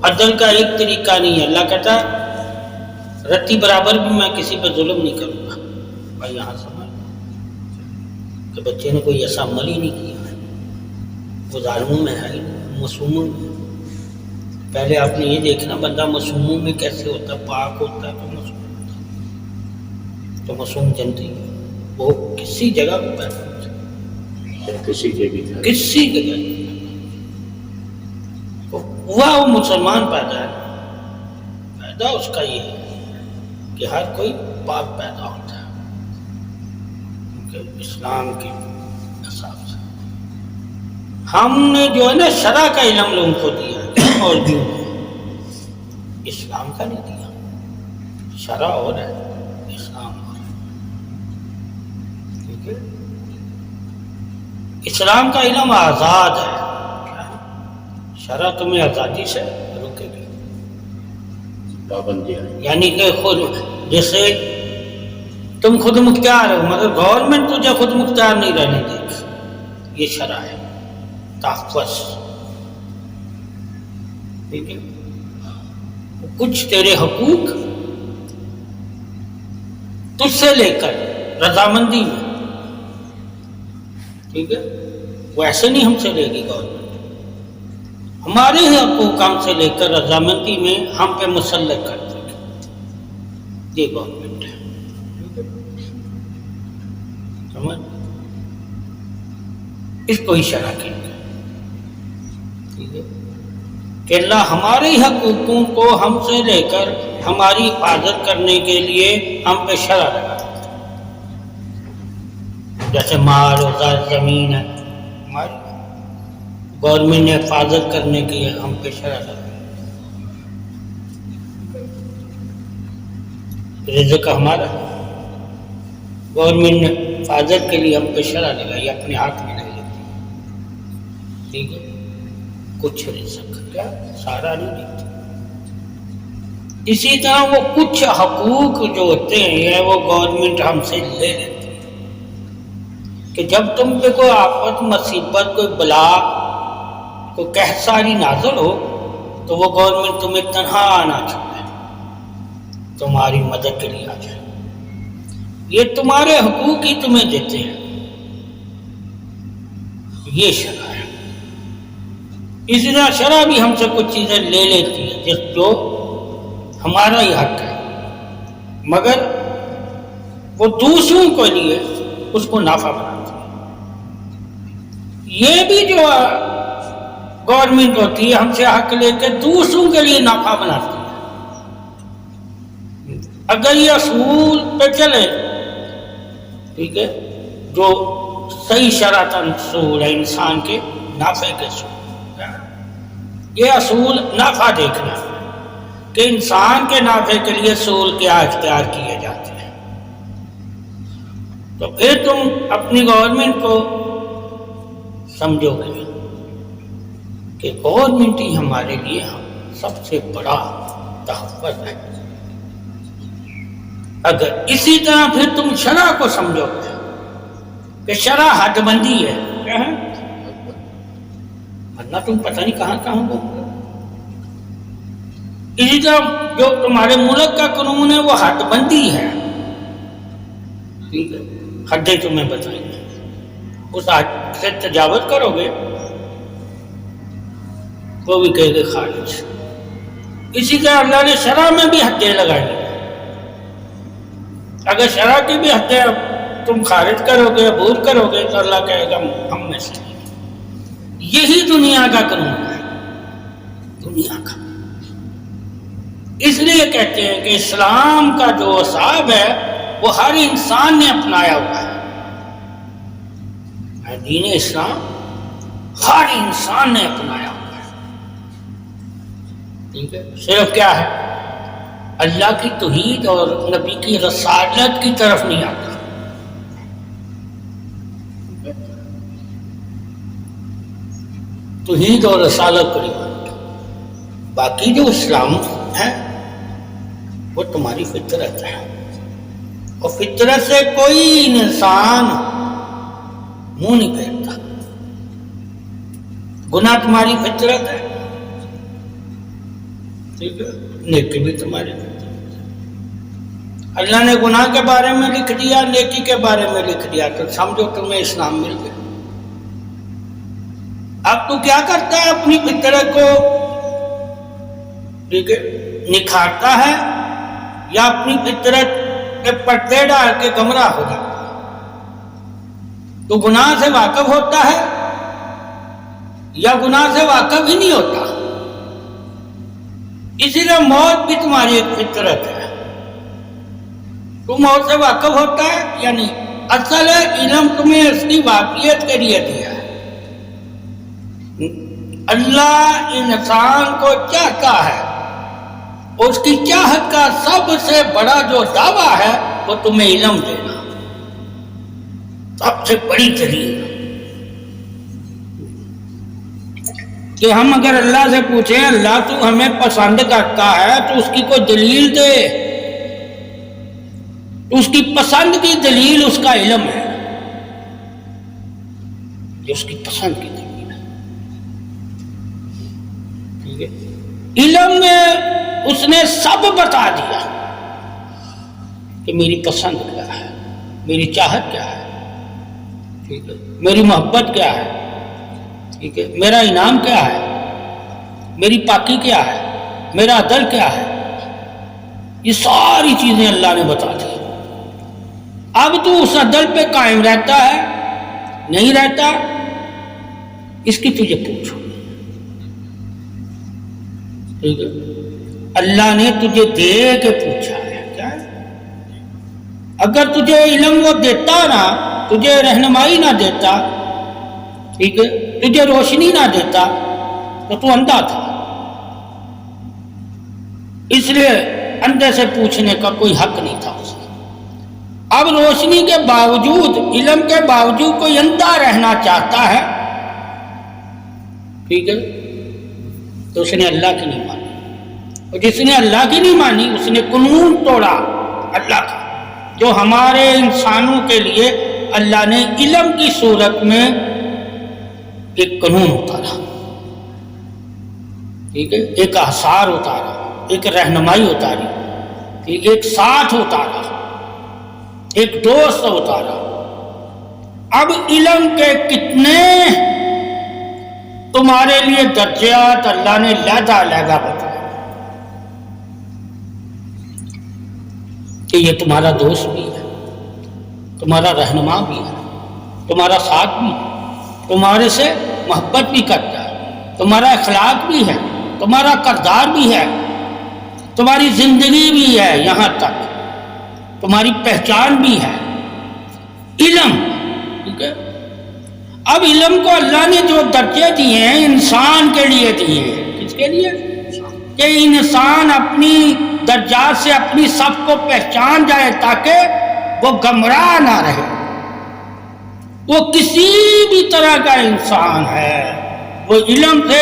عدل کا ایک طریقہ نہیں ہے. اللہ کہتا ہے رتی برابر بھی میں کسی پہ ظلم نہیں کروں گا. بھائی یہاں سمجھ کہ بچے نے کوئی ایسا عمل ہی نہیں کیا ہے، وہ ظالموں میں ہے ہی نہیں، معصوموں میں. پہلے آپ نے یہ دیکھنا بندہ معصوموں میں کیسے ہوتا ہے، پاک ہوتا ہے تو معصوم ہوتا ہے. تو معصوم جنتی ہے، وہ کسی جگہ پہ پیدا ہوتا ہے، کسی جگہ ہوا وہ مسلمان پیدا ہے. پیدا اس کا یہ ہے کہ ہر کوئی پاک پیدا ہوتا ہے کیونکہ اسلام کے حساب سے. ہم نے جو ہے نا شرع کا علم لوگوں کو دیا ہے اور بھی اسلام کا نہیں دیا. شرع اور ہے، اسلام اور ہے. ٹھیک ہے، اسلام کا علم آزاد ہے. شرع تمہیں آزادی سے روکے گی، پابندیاں، یعنی کہ خود جیسے تم خود مختار ہو مگر گورنمنٹ تجھے خود مختار نہیں رہنے دے گی. یہ شرع ہے، تحفظ. ٹھیک ہے، کچھ تیرے حقوق تجھ سے لے کر رضامندی میں، ٹھیک ہے، وہ ایسے نہیں ہم سے لے گی گورنمنٹ. ہمارے ہی حقوق ہم سے لے کر رضامندی میں ہم پہ مسلط کر دے گی. یہ گورنمنٹ ہے. سمجھ، اس کو ہی شرع کہتے ہیں. ٹھیک ہے کہ اللہ ہمارے حقوقوں کو ہم سے لے کر ہماری حفاظت کرنے کے لیے ہم پہ شرع لگا دیتا ہے. جیسے مال و زمین ہے، ہماری گورنمنٹ نے حفاظت کرنے کے لیے ہم پہ شرع لگا. رزق ہمارا گورنمنٹ نے حفاظت کے لیے ہم پہ شرع لگائی، اپنے ہاتھ میں نہیں لیتی. ٹھیک ہے، کچھ رزق کیا سارا نہیں دیتی. اسی طرح وہ کچھ حقوق جو ہوتے ہیں وہ گورنمنٹ ہم سے لے لیتی ہے کہ جب تم پہ کوئی آفت مصیبت کوئی بلا کوئی قحط ساری نازل ہو تو وہ گورنمنٹ تمہیں تنہا آنا چھوڑے، تمہاری مدد کے لیے آ جائے. یہ تمہارے حقوق ہی تمہیں دیتے ہیں. یہ شرع ہے. اسی طرح شرع بھی ہم سے کچھ چیزیں لے لیتی ہے جس جو ہمارا ہی حق ہے مگر وہ دوسروں کے لیے اس کو نافع بناتی ہے. یہ بھی جو گورنمنٹ ہوتی ہے ہم سے حق لے کے دوسروں کے لیے نافع بناتی ہے. اگر یہ اصول پہ چلے، ٹھیک ہے، جو صحیح شرعاً اصول ہے انسان کے نافع کے اصول، یہ اصول نافع دیکھنا کہ انسان کے نافع کے لیے اصول کیا اختیار کیے جاتے ہیں، تو پھر تم اپنی گورنمنٹ کو سمجھو گے کہ گورنمنٹ ہی ہمارے لیے سب سے بڑا تحفظ ہے. اگر اسی طرح پھر تم شرع کو سمجھو گے کہ شرع حد بندی ہے، کیا ہے، ورنہ تم پتہ نہیں کہاں کہاں گو. اسی طرح جو تمہارے ملک کا قانون ہے وہ حد بندی ہے. ٹھیک ہے، حدیں تمہیں بتائیں گے، اس حد سے تجاوز کرو گے وہ بھی کہے گے خارج. اسی طرح اللہ نے شرع میں بھی حدیں لگائی ہیں. اگر شرع کی بھی حدیں تم خارج کرو گے عبور کرو گے تو اللہ کہے گا ہم میں سے نہیں. یہی دنیا کا قانون ہے، دنیا کا. اس لیے کہتے ہیں کہ اسلام کا جو اصحاب ہے وہ ہر انسان نے اپنایا ہوا ہے. دین اسلام ہر انسان نے اپنایا ہوا ہے. ٹھیک ہے، صرف کیا ہے، اللہ کی توحید اور نبی کی رسالت کی طرف نہیں آتا. توحید اور رسالت کو نہیں مانتا. باقی جو اسلام ہے وہ تمہاری فطرت ہے، اور فطرت سے کوئی انسان منہ نہیں پھیرتا. گناہ تمہاری فطرت ہے، ٹھیک ہے، نیکی بھی تمہاری طرف۔ اللہ نے گناہ کے بارے میں لکھ دیا، نیکی کے بارے میں لکھ دیا، تو سمجھو تمہیں اسلام مل گیا۔ اب تو کیا کرتا ہے؟ اپنی فطرت کو ٹھیک ہے نکھارتا ہے، یا اپنی فطرت کے پردے ڈال کے گمراہ ہو جاتا ہے؟ تو گناہ سے واقف ہوتا ہے یا گناہ سے واقف ہی نہیں ہوتا؟ اسی لیے موت بھی تمہاری ایک فطرت ہے، تو موت سے واقف ہوتا ہے یا نہیں؟ اصل علم تمہیں اس کی واقعیت کے لیے دیا ہے۔ اللہ انسان کو چاہتا ہے، اس کی چاہت کا سب سے بڑا جو دعویٰ ہے وہ تمہیں علم دینا، سب سے بڑی دلیل کہ ہم اگر اللہ سے پوچھیں اللہ تو ہمیں پسند کرتا ہے تو اس کی کوئی دلیل دے، تو اس کی پسند کی دلیل اس کا علم ہے، جو اس کی پسند کی دلیل ہے۔ ٹھیک ہے، علم میں اس نے سب بتا دیا کہ میری پسند کیا ہے، میری چاہت کیا ہے، ٹھیک ہے، میری محبت کیا ہے، ٹھیک ہے، میرا انعام کیا ہے، میری پاکی کیا ہے، میرا عدل کیا ہے، یہ ساری چیزیں اللہ نے بتا دی۔ اب تو اس عدل پہ قائم رہتا ہے نہیں رہتا، اس کی تجھے پوچھو۔ ٹھیک ہے، اللہ نے تجھے دے کے پوچھا ہے کیا؟ اگر تجھے علم وہ دیتا نا، تجھے رہنمائی نہ دیتا، ٹھیک ہے، تجھے روشنی نہ دیتا تو اندھا تھا۔ اس لیے اندھے سے پوچھنے کا کوئی حق نہیں تھا اسے۔ اب روشنی کے باوجود، علم کے باوجود کوئی اندھا رہنا چاہتا ہے، ٹھیک ہے، تو اس نے اللہ کی نہیں مانی، اور جس نے اللہ کی نہیں مانی اس نے قانون توڑا اللہ کا، جو ہمارے انسانوں کے لیے اللہ نے علم کی صورت میں ایک قانون اتارا، ٹھیک ہے، ایک آثار اتارا، ایک رہنمائی اتاری، ٹھیک ہے، ایک ساتھ اتارا، ایک دوست اتارا۔ اب علم کے کتنے تمہارے لیے درجات اللہ نے علیحدہ علیحدہ بتایا کہ یہ تمہارا دوست بھی ہے، تمہارا رہنما بھی ہے، تمہارا ساتھ بھی ہے، تمہارے سے محبت بھی کرتا ہے، تمہارا اخلاق بھی ہے، تمہارا کردار بھی ہے، تمہاری زندگی بھی ہے، یہاں تک تمہاری پہچان بھی ہے۔ علم، ٹھیک ہے، اب علم کو اللہ نے جو درجے دیے ہیں انسان کے لیے دیے ہیں، کس کے لیے؟ کہ انسان اپنی درجات سے اپنی سب کو پہچان جائے تاکہ وہ گمراہ نہ رہے۔ وہ کسی بھی طرح کا انسان ہے، وہ علم سے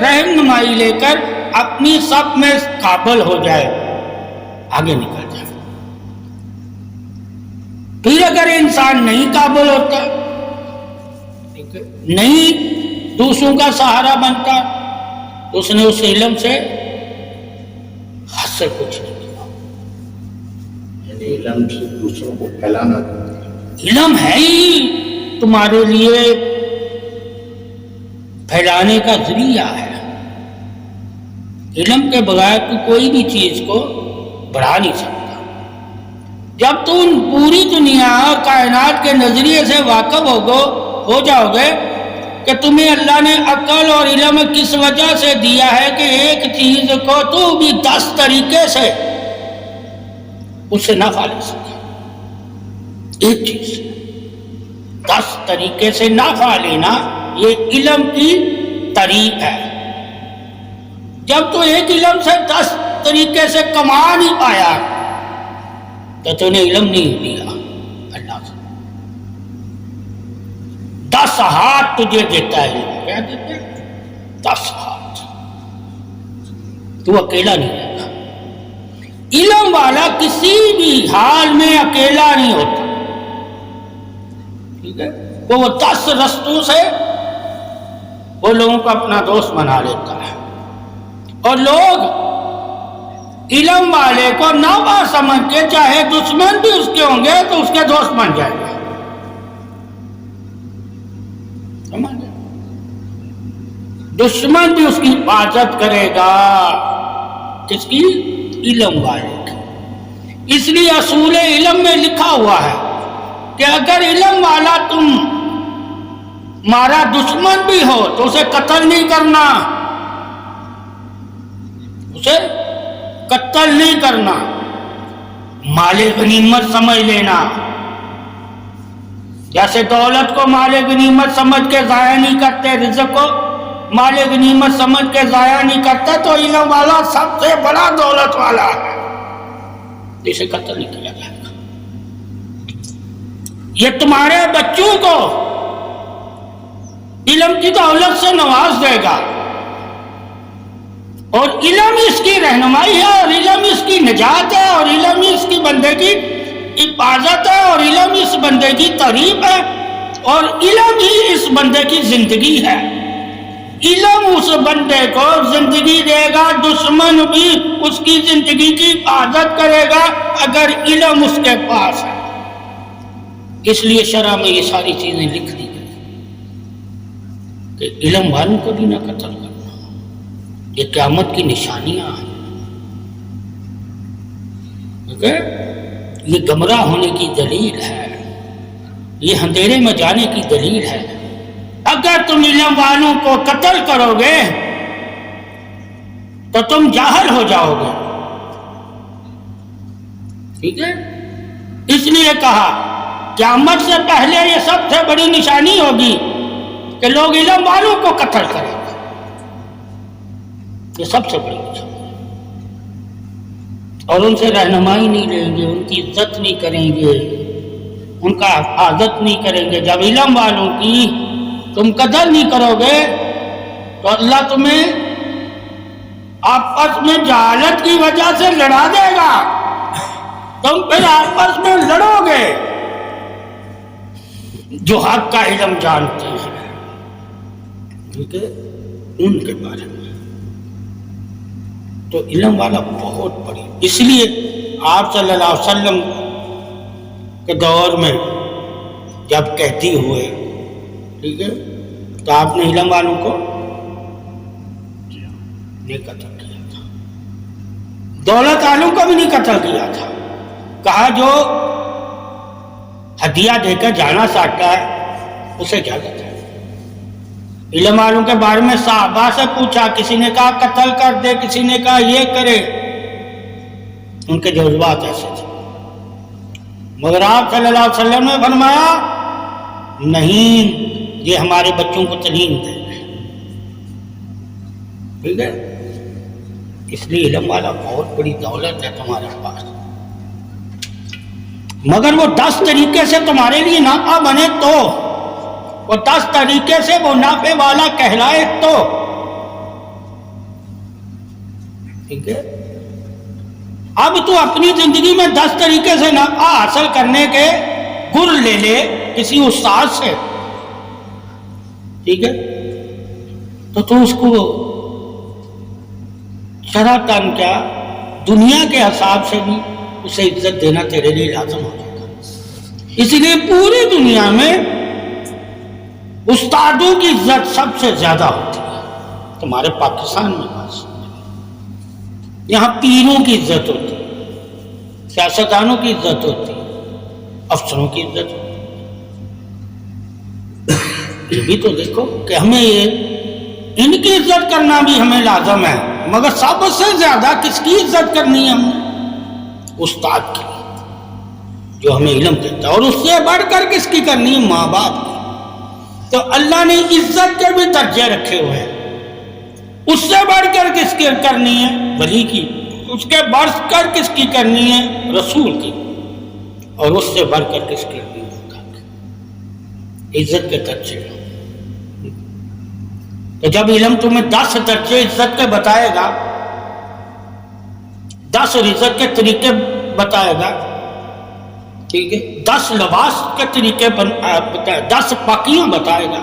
رہنمائی لے کر اپنی سب میں قابل ہو جائے، آگے نکل جائے۔ پھر اگر انسان نہیں قابل ہوتا، نہیں دوسروں کا سہارا بنتا، تو اس نے اس علم سے حاصل کچھ نہیں کیا۔ یعنی علم سے دوسروں کو پھیلانا، علم ہے ہی تمہارے لیے پھیلانے کا ذریعہ ہے۔ علم کے بغیر تو کوئی بھی چیز کو بڑھا نہیں سکتا۔ جب تم پوری دنیا اور کائنات کے نظریے سے واقف ہو جاؤ گے کہ تمہیں اللہ نے عقل اور علم کس وجہ سے دیا ہے کہ ایک چیز کو تو بھی 10 طریقے سے اسے نفع لے سکے، ایک چیز 10 طریقے سے نفع لینا، یہ علم کی طریق ہے۔ جب تو ایک علم سے 10 طریقے سے کما نہیں پایا تو نے علم نہیں دیا اللہ سے۔ 10 ہاتھ تجھے دیتا ہے علم، کیا دیتا ہے؟ 10 ہاتھ، تو اکیلا نہیں رہتا۔ علم والا کسی بھی حال میں اکیلا نہیں ہوتا، ٹھیک ہے، وہ 10 رستوں سے وہ لوگوں کو اپنا دوست بنا لیتا ہے، اور لوگ علم والے کو نابا سمجھ کے چاہے دشمن بھی اس کے ہوں گے تو اس کے دوست بن جائیں گے. سمجھ گئے؟ دشمن بھی اس کی حفاظت کرے گا. کس کی؟ علم والے کی. اس لیے اصول علم میں لکھا ہوا ہے کہ اگر علم والا تمہارا دشمن بھی ہو تو اسے قتل نہیں کرنا، اسے قتل نہیں کرنا، مال غنیمت سمجھ لینا. جیسے دولت کو مال غنیمت سمجھ کے ضائع نہیں کرتے، رزق کو مال غنیمت سمجھ کے ضائع نہیں کرتے، تو علم والا سب سے بڑا دولت والا ہے، اسے قتل نہیں کیا جائے گا. یہ تمہارے بچوں کو علم کی دولت سے نواز دے گا، اور علم اس کی رہنمائی ہے، اور علم اس کی نجات ہے، اور علم اس کی بندے کی حفاظت ہے، اور علم اس بندے کی تعریف ہے، اور علم ہی اس بندے کی زندگی ہے. علم اس بندے کو زندگی دے گا، دشمن بھی اس کی زندگی کی حفاظت کرے گا اگر علم اس کے پاس ہے. اس لیے شرع میں یہ ساری چیزیں لکھ دی گئی کہ علم والوں کو بھی نہ قتل کرنا. یہ قیامت کی نشانیاں ہیں. یہ گمراہ ہونے کی دلیل ہے، یہ اندھیرے میں جانے کی دلیل ہے. اگر تم علم والوں کو قتل کرو گے تو تم جاہل ہو جاؤ گے. ٹھیک ہے؟ اس لیے کہا قیامت سے پہلے یہ سب سے بڑی نشانی ہوگی کہ لوگ علم والوں کو قتل کریں گے. یہ سب سے بڑی نشانی، اور ان سے رہنمائی نہیں لیں گے، ان کی عزت نہیں کریں گے، ان کا حفاظت نہیں کریں گے. جب علم والوں کی تم قدر نہیں کرو گے تو اللہ تمہیں آپس میں جہالت کی وجہ سے لڑا دے گا. تم پھر آپس میں لڑو گے جو حق کا علم جانتے ہیں. ٹھیک ہے؟ ان کے بارے میں تو علم والا بہت بڑی. اس لیے آپ صلی اللہ علیہ وسلم کے دور میں جب قیدی ہوئے، ٹھیک ہے، تو آپ نے علم والوں کو نہیں قتل کیا تھا، دولت والوں کو بھی نہیں قتل کیا تھا. کہا جو ہدیہ دے کر جانا چاہتا ہے اسے اجازت ہے. علم والوں کے بارے میں صحابہ سے پوچھا، کسی نے کہا قتل کر دے، کسی نے کہا یہ کرے. ان کے جذبات ایسے تھے. مگر آپ صلی اللہ علیہ وسلم نے فرمایا نہیں، یہ ہمارے بچوں کو تعلیم دے گا. ٹھیک ہے؟ اس لیے علم والا بہت بڑی دولت ہے تمہارے پاس. مگر وہ 10 طریقے سے تمہارے لیے نافع بنے تو، وہ 10 طریقے سے وہ نافع والا کہلائے تو. ٹھیک ہے؟ اب تو اپنی زندگی میں 10 طریقے سے نفع حاصل کرنے کے گر لے لے کسی استاد سے، ٹھیک ہے، تو اس کو شرعاً کیا دنیا کے حساب سے بھی اسے عزت دینا تیرے لیے لازم ہو جائے گا. اس لیے پوری دنیا میں استادوں کی عزت سب سے زیادہ ہوتی ہے. تمہارے پاکستان میں بس یہاں پیروں کی عزت ہوتی ہے، سیاستدانوں کی عزت ہوتی ہے، افسروں کی عزت ہوتی ہے. یہ بھی تو دیکھو کہ ہمیں ان کی عزت کرنا بھی ہمیں لازم ہے، مگر سب سے زیادہ کس کی عزت کرنی ہے ہم نے؟ استاد کی، جو ہمیں علم دیتا ہے. اور اس سے بڑھ کر کس کی کرنی ہے؟ ماں باپ کی. تو اللہ نے عزت کے بھی درجے رکھے ہوئے ہیں. اس سے بڑھ کر کس کی کرنی ہے؟ ولی کی. اس کے بڑھ کر کس کی کرنی ہے؟ رسول کی. اور اس سے بڑھ کر کس کی کرنی ہے؟ عزت کے درجے. تو جب علم تمہیں 10 درجے عزت کے بتائے گا، 10 عزت کے طریقے بتائے گا، ٹھیک ہے، 10 لباس کے طریقے بتائے، 10 پاکیاں بتائے گا،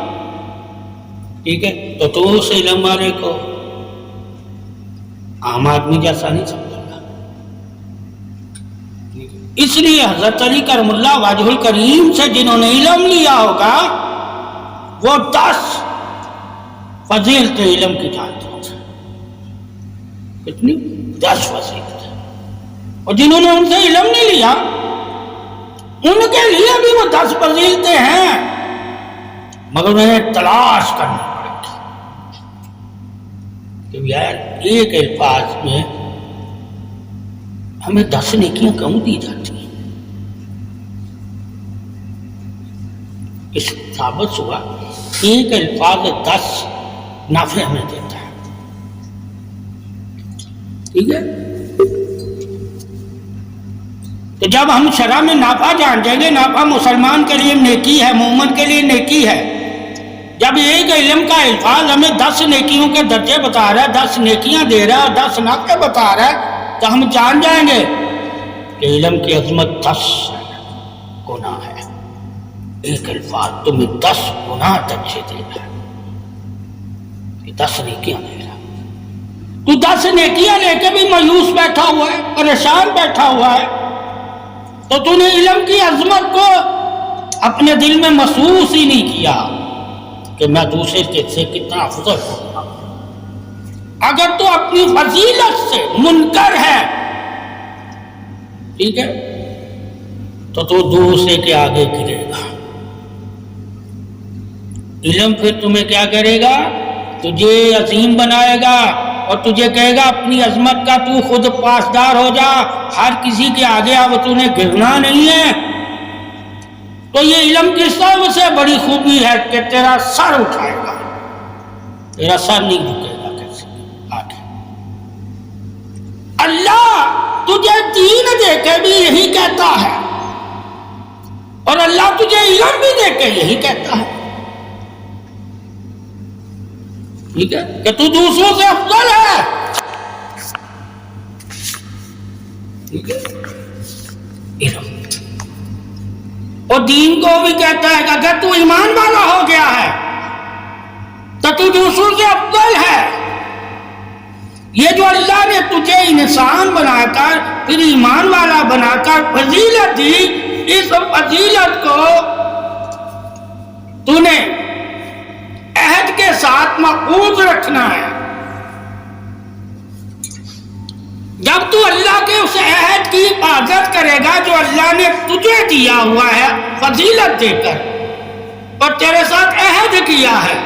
ٹھیک ہے، تو اس علم والے کو عام آدمی جیسا نہیں سمجھے گا. اس لیے حضرت علی کرم اللہ وجہ الکریم سے جنہوں نے علم لیا ہوگا وہ 10 فضیلت علم کی جانتے ہیں. کتنی؟ 10 فضیلت. اور جنہوں نے ان سے علم نہیں لیا ان کے لیے بھی وہ 10 فضیلتیں ہیں، مگر انہیں تلاش کرنی پڑے گی کہ یار ایک الفاظ میں ہمیں 10 نیکیاں کیوں دی جاتی ہیں. اس ثابت ہوا ایک الفاظ 10 نافع ہمیں دیتا ہے. ٹھیک ہے، تو جب ہم شرع میں نافع جان جائیں گے، نافع مسلمان کے لیے نیکی ہے، مومن کے لیے نیکی ہے. جب ایک علم کا الفاظ ہمیں 10 نیکیوں کے درجے بتا رہا ہے، 10 نیکیاں دے رہا ہے، 10 نافع بتا رہا ہے، تو ہم جان جائیں گے کہ علم کی عظمت 10 گناہ ہے. ایک الفاظ تمہیں 10 گناہ درجے دے رہا ہے، 10 نیکیاں دے رہا ہے. تو 10 نیکیاں لے کے بھی مایوس بیٹھا ہوا ہے، پریشان بیٹھا ہوا ہے، تو تو نے علم کی عظمت کو اپنے دل میں محسوس ہی نہیں کیا کہ میں دوسرے کے سے کتنا افضل ہوں. اگر تو اپنی فضیلت سے منکر ہے، ٹھیک ہے، تو دوسرے کے آگے گرے گا. علم پھر تمہیں کیا کرے گا؟ تجھے عظیم بنائے گا اور تجھے کہے گا اپنی عظمت کا تو خود پاسدار ہو جا، ہر کسی کے آگے اب تو نے گرنا نہیں ہے. تو یہ علم کی سب سے بڑی خوبی ہے کہ تیرا سر اٹھائے گا، تیرا سر نہیں جھکے گا کیسے آگے. اللہ تجھے دین دے کے بھی یہی کہتا ہے اور اللہ تجھے علم بھی دے کے یہی کہتا ہے، ٹھیک ہے، کہ تو دوسروں سے افضل ہے. ٹھیک ہے، علم. اور دین کو بھی کہتا ہے کہ اگر تو ایمان والا ہو گیا ہے تو تو دوسروں سے افضل ہے. یہ جو اللہ نے تجھے انسان بنا کر پھر ایمان والا بنا کر فضیلت دی، اس فضیلت کو تو نے عہد کے ساتھ محفوظ رکھنا ہے. جب تو اللہ کے اس عہد کی حفاظت کرے گا جو اللہ نے تجھے دیا ہوا ہے فضیلت دے کر، اور تیرے ساتھ عہد کیا ہے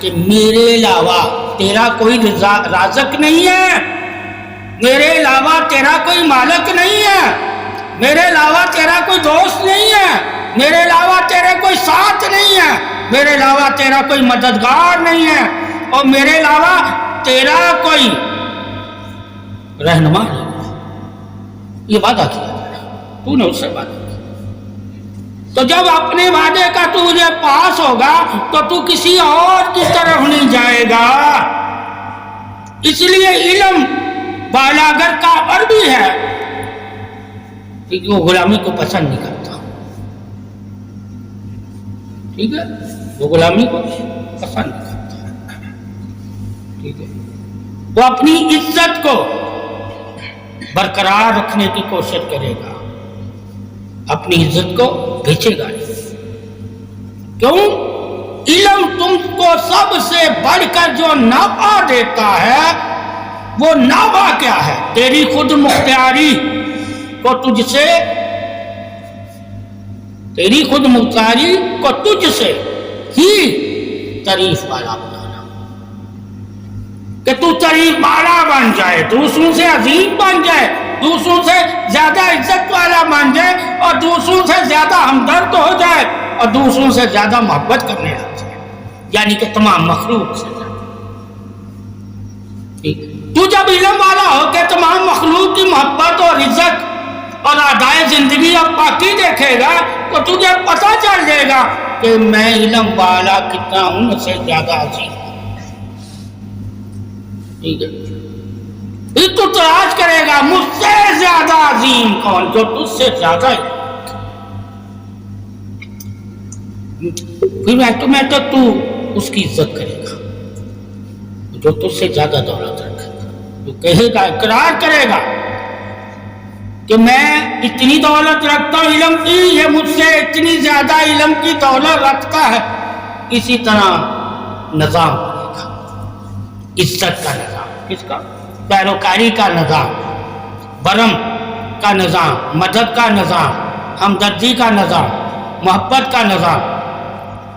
کہ میرے علاوہ تیرا کوئی رازق نہیں ہے، میرے علاوہ تیرا کوئی مالک نہیں ہے، میرے علاوہ تیرا کوئی دوست نہیں ہے، میرے علاوہ تیرے کوئی ساتھ نہیں ہے، میرے علاوہ تیرا کوئی مددگار نہیں ہے، اور میرے علاوہ تیرا کوئی رہنما نہیں ہے. یہ وعدہ کیا جائے، تو نے اس سے وعدہ کیا. تو جب اپنے وعدے کا تجھے پاس ہوگا تو تو کسی اور کی طرف نہیں جائے گا. اس لیے علم والا اگر کافر بھی ہے کیونکہ وہ غلامی کو پسند نہیں کرتا. ٹھیک ہے، وہ غلامی کو پسند نہیں کرتا. ٹھیک ہے، وہ اپنی عزت کو برقرار رکھنے کی کوشش کرے گا، اپنی عزت کو بیچے گا نہیں. کیوں؟ علم تم کو سب سے بڑھ کر جو نفع دیتا ہے وہ نفع کیا ہے؟ تیری خود مختاری کو تجھ سے، تیری خود مختاری کو تجھ سے ہی تعریف والا بنانا، کہ تو تعریف والا بن جائے، دوسروں سے عظیم بن جائے، دوسروں سے زیادہ عزت والا بن جائے، اور دوسروں سے زیادہ ہمدرد ہو جائے، اور دوسروں سے زیادہ محبت کرنے لگ جائے، یعنی کہ تمام مخلوق سے زیادہ. تو جب علم والا ہو کے تمام مخلوق کی محبت اور عزت اور ادائے زندگی اور پاکی دیکھے گا تو تجھے پتہ چل جائے گا کہ میں علم والا کتنا ہوں، سے زیادہ عظیم ہوں. ٹھیک ہے، پھر تو تلاش کرے گا مجھ سے زیادہ عظیم کون، جو تجھ سے زیادہ ہے. پھر میں تو اس کی عزت کرے گا جو تجھ سے زیادہ دولت رکھے گا. تو کہے گا، اقرار کرے گا کہ میں اتنی دولت رکھتا ہوں علم کی، یہ مجھ سے اتنی زیادہ علم کی دولت رکھتا ہے، اسی طرح نظام بنے گا، عزت کا نظام، کس کا؟ پیروکاری کا نظام، برم کا نظام، مدد کا نظام، ہمدردی کا نظام، محبت کا نظام،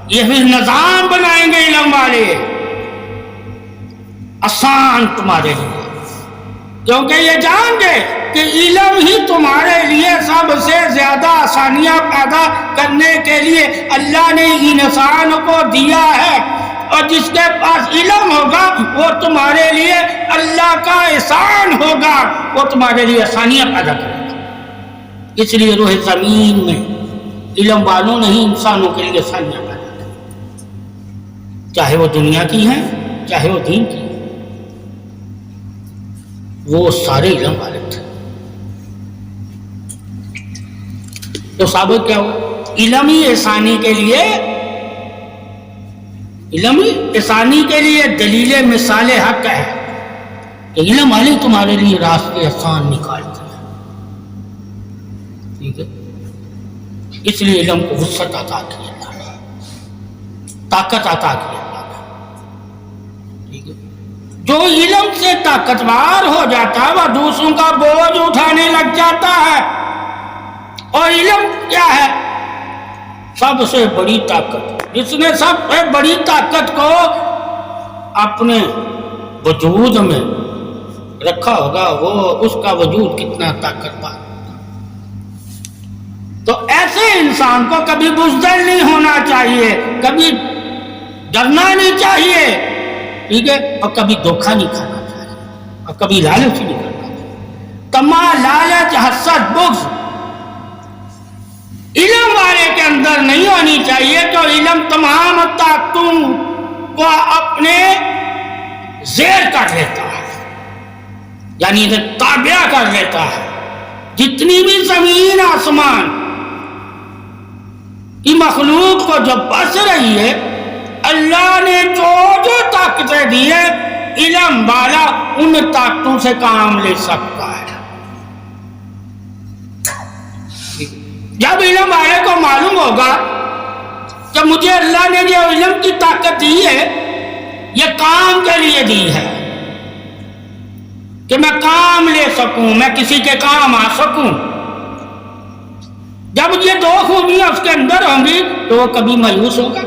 یہ بھی نظام بنائیں گے علم والے، آسان تمہارے لیے، کیونکہ یہ جان گے کہ علم ہی تمہارے لیے سب سے زیادہ آسانیاں پیدا کرنے کے لیے اللہ نے انسان کو دیا ہے، اور جس کے پاس علم ہوگا وہ تمہارے لیے اللہ کا احسان ہوگا، وہ تمہارے لیے آسانیاں پیدا کرے گا۔ اس لیے روح زمین میں علم والوں نے ہی انسانوں کے لیے آسانیاں پیدا کی، چاہے وہ دنیا کی ہیں چاہے وہ دین کی، وہ سارے علم والے تھے۔ تو ثابت کیا ہوا؟ علمی احسانی کے لیے دلیل مثال حق ہے کہ علم والے تمہارے لیے راستے آسان نکالتے ہیں، ٹھیک ہے؟ اس لیے علم کو وسعت عطا کی اللہ نے، طاقت عطا کی اللہ نے، ٹھیک ہے؟ جو علم سے طاقتور ہو جاتا ہے وہ دوسروں کا بوجھ اٹھانے لگ جاتا ہے، اور علم کیا ہے؟ سب سے بڑی طاقت، جس نے سب سے بڑی طاقت کو اپنے وجود میں رکھا ہوگا وہ اس کا وجود کتنا طاقتور۔ تو ایسے انسان کو کبھی بزدل نہیں ہونا چاہیے، کبھی ڈرنا نہیں چاہیے، ٹھیک ہے؟ اور کبھی دھوکہ نہیں کھانا چاہیے، اور کبھی لالچ نہیں کرنا چاہیے۔ طمع، لالچ، حسد، بغض علم والے کے اندر نہیں ہونی چاہیے، تو علم تمام طاقتوں کو اپنے زیر کر لیتا ہے، یعنی تابع کر لیتا ہے۔ جتنی بھی زمین آسمان کی مخلوق کو جو بس رہی ہے، اللہ نے جو طاقتیں دی ہے، علم والا ان طاقتوں سے کام لے سکتا ہے۔ جب علم والے کو معلوم ہوگا کہ مجھے اللہ نے جو علم کی طاقت دی ہے یہ کام کے لیے دی ہے، کہ میں کام لے سکوں، میں کسی کے کام آ سکوں، جب یہ دو خوبیاں اس کے اندر ہوں گی تو وہ کبھی مایوس ہوگا۔